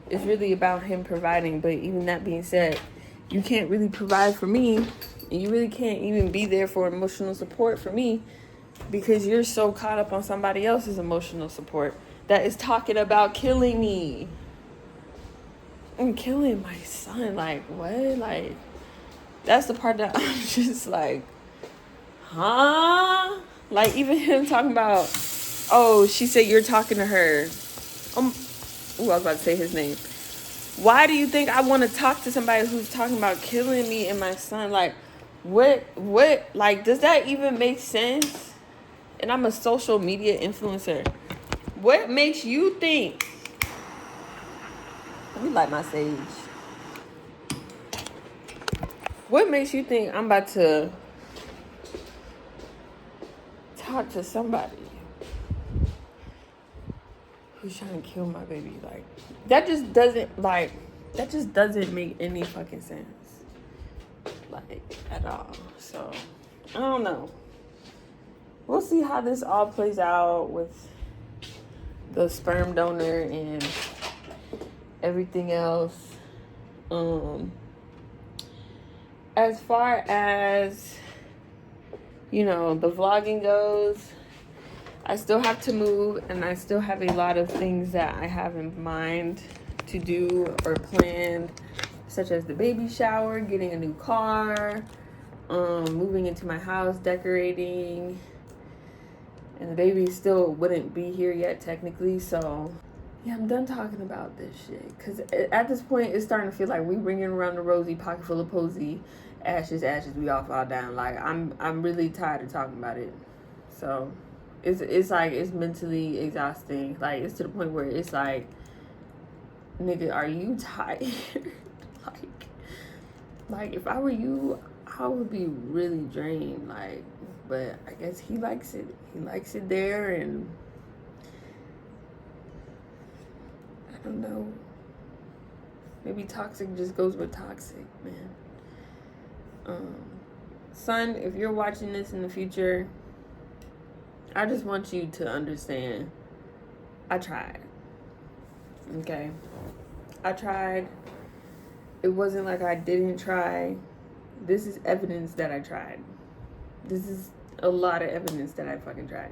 It's really about him providing. But even that being said, you can't really provide for me. And you really can't even be there for emotional support for me, because you're so caught up on somebody else's emotional support that is talking about killing me. And killing my son. Like, what? Like, that's the part that I'm just like, huh? Like, even him talking about, oh, she said you're talking to her. I was about to say his name. Why do you think I want to talk to somebody who's talking about killing me and my son? Like, what, like, does that even make sense? And I'm a social media influencer. What makes you think? Let me light my sage. What makes you think I'm about to talk to somebody who's trying to kill my baby? Like, that just doesn't make any fucking sense. Like, at all. So, I don't know. We'll see how this all plays out with the sperm donor and everything else. As far as, you know, the vlogging goes, I still have to move, and I still have a lot of things that I have in mind to do or planned, such as the baby shower, getting a new car, moving into my house, decorating, and the baby still wouldn't be here yet technically. So yeah, I'm done talking about this shit, because at this point it's starting to feel like we ringing around the rosy, pocket full of posy, ashes, we all fall down. Like, I'm really tired of talking about it. So it's like, it's mentally exhausting. Like, it's to the point where it's like, nigga, are you tired? like if I were you, I would be really drained, like, but I guess he likes it. He likes it there, and I don't know. Maybe toxic just goes with toxic, man. Son, if you're watching this in the future, I just want you to understand, I tried. Okay? I tried. It wasn't like I didn't try. This is evidence that I tried. This is a lot of evidence that I fucking tried.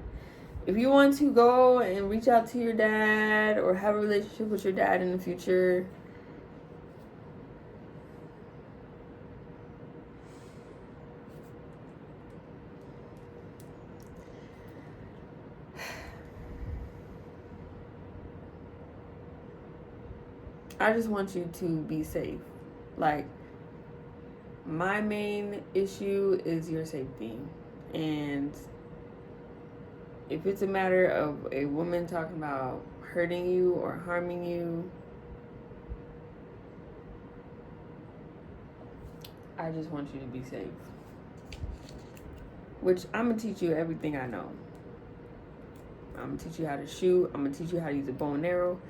If you want to go and reach out to your dad or have a relationship with your dad in the future, I just want you to be safe. Like, my main issue is your safety. And if it's a matter of a woman talking about hurting you or harming you, I just want you to be safe. Which I'm going to teach you everything I know. I'm going to teach you how to shoot. I'm going to teach you how to use a bow and arrow.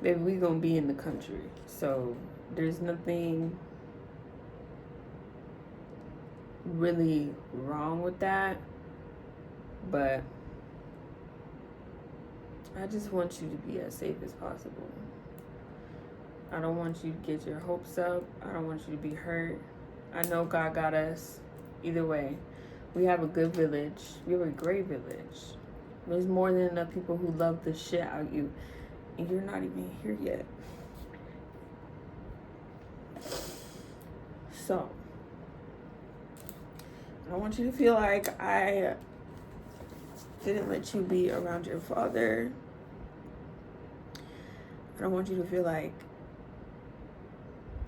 Baby, we going to be in the country. So there's nothing really wrong with that. But I just want you to be as safe as possible. I don't want you to get your hopes up. I don't want you to be hurt. I know God got us. Either way, we have a good village. We have a great village. There's more than enough people who love the shit out of you. And you're not even here yet. So, I don't want you to feel like I didn't let you be around your father. I don't want you to feel like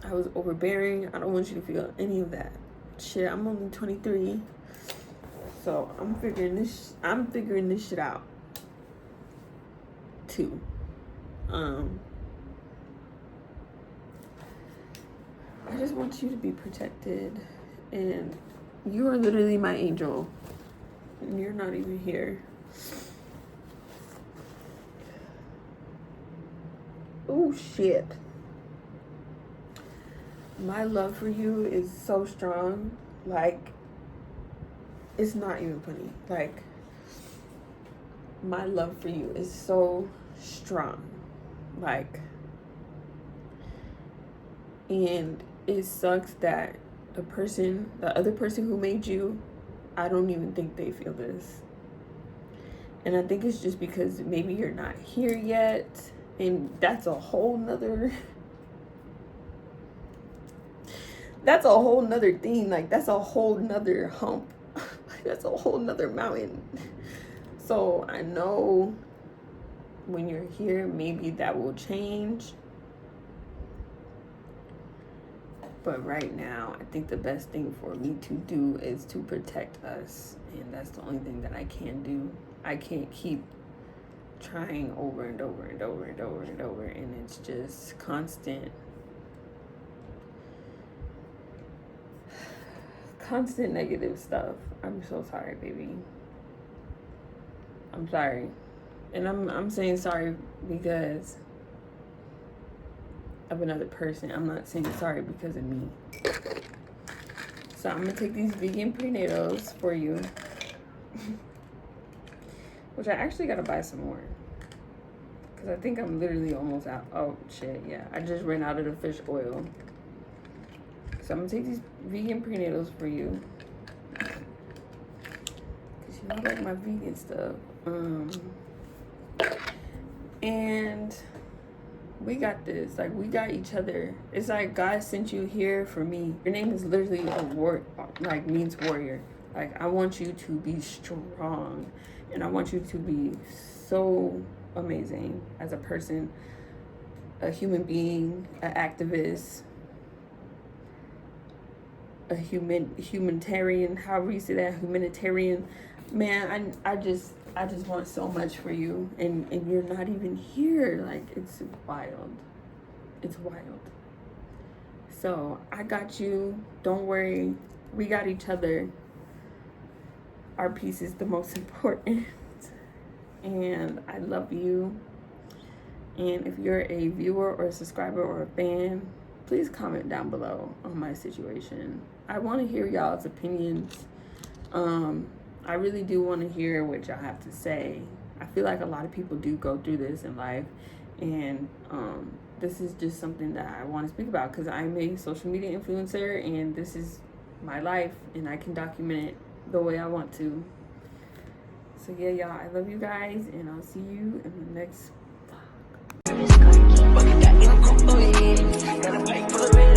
I was overbearing. I don't want you to feel any of that. Shit, I'm only 23. So I'm figuring this shit out too. I just want you to be protected, and you are literally my angel, and you're not even here. Oh shit. My love for you is so strong, like, it's not even funny. Like, my love for you is so strong, like, and it sucks that the other person who made you, I don't even think they feel this. And I think it's just because maybe you're not here yet, and that's a whole nother thing. Like, that's a whole nother hump. That's a whole nother mountain. So I know when you're here, maybe that will change. But right now, I think the best thing for me to do is to protect us. And that's the only thing that I can do. I can't keep trying over and over and over and over and over. And it's just constant negative stuff. I'm so sorry, baby. I'm sorry. And I'm saying sorry because of another person. I'm not saying sorry because of me. So I'm gonna take these vegan prenatals for you. Which I actually gotta buy some more. Because I think I'm literally almost out. Oh shit, yeah. I just ran out of the fish oil. So I'm gonna take these vegan prenatals for you. Because you know I like my vegan stuff. And we got this. Like, we got each other. It's like God sent you here for me. Your name is literally means warrior. Like, I want you to be strong. And I want you to be so amazing as a person, a human being, an activist, a humanitarian, however you say that, humanitarian. Man, I just want so much for you, and you're not even here. Like, it's wild. It's wild. So I got you. Don't worry. we got each other. Our peace is the most important. And I love you. And if you're a viewer or a subscriber or a fan, please comment down below on my situation. I want to hear y'all's opinions. I really do want to hear what y'all have to say. I feel like a lot of people do go through this in life, and this is just something that I want to speak about because I'm a social media influencer, and this is my life, and I can document it the way I want to. So yeah, y'all, I love you guys, and I'll see you in the next vlog.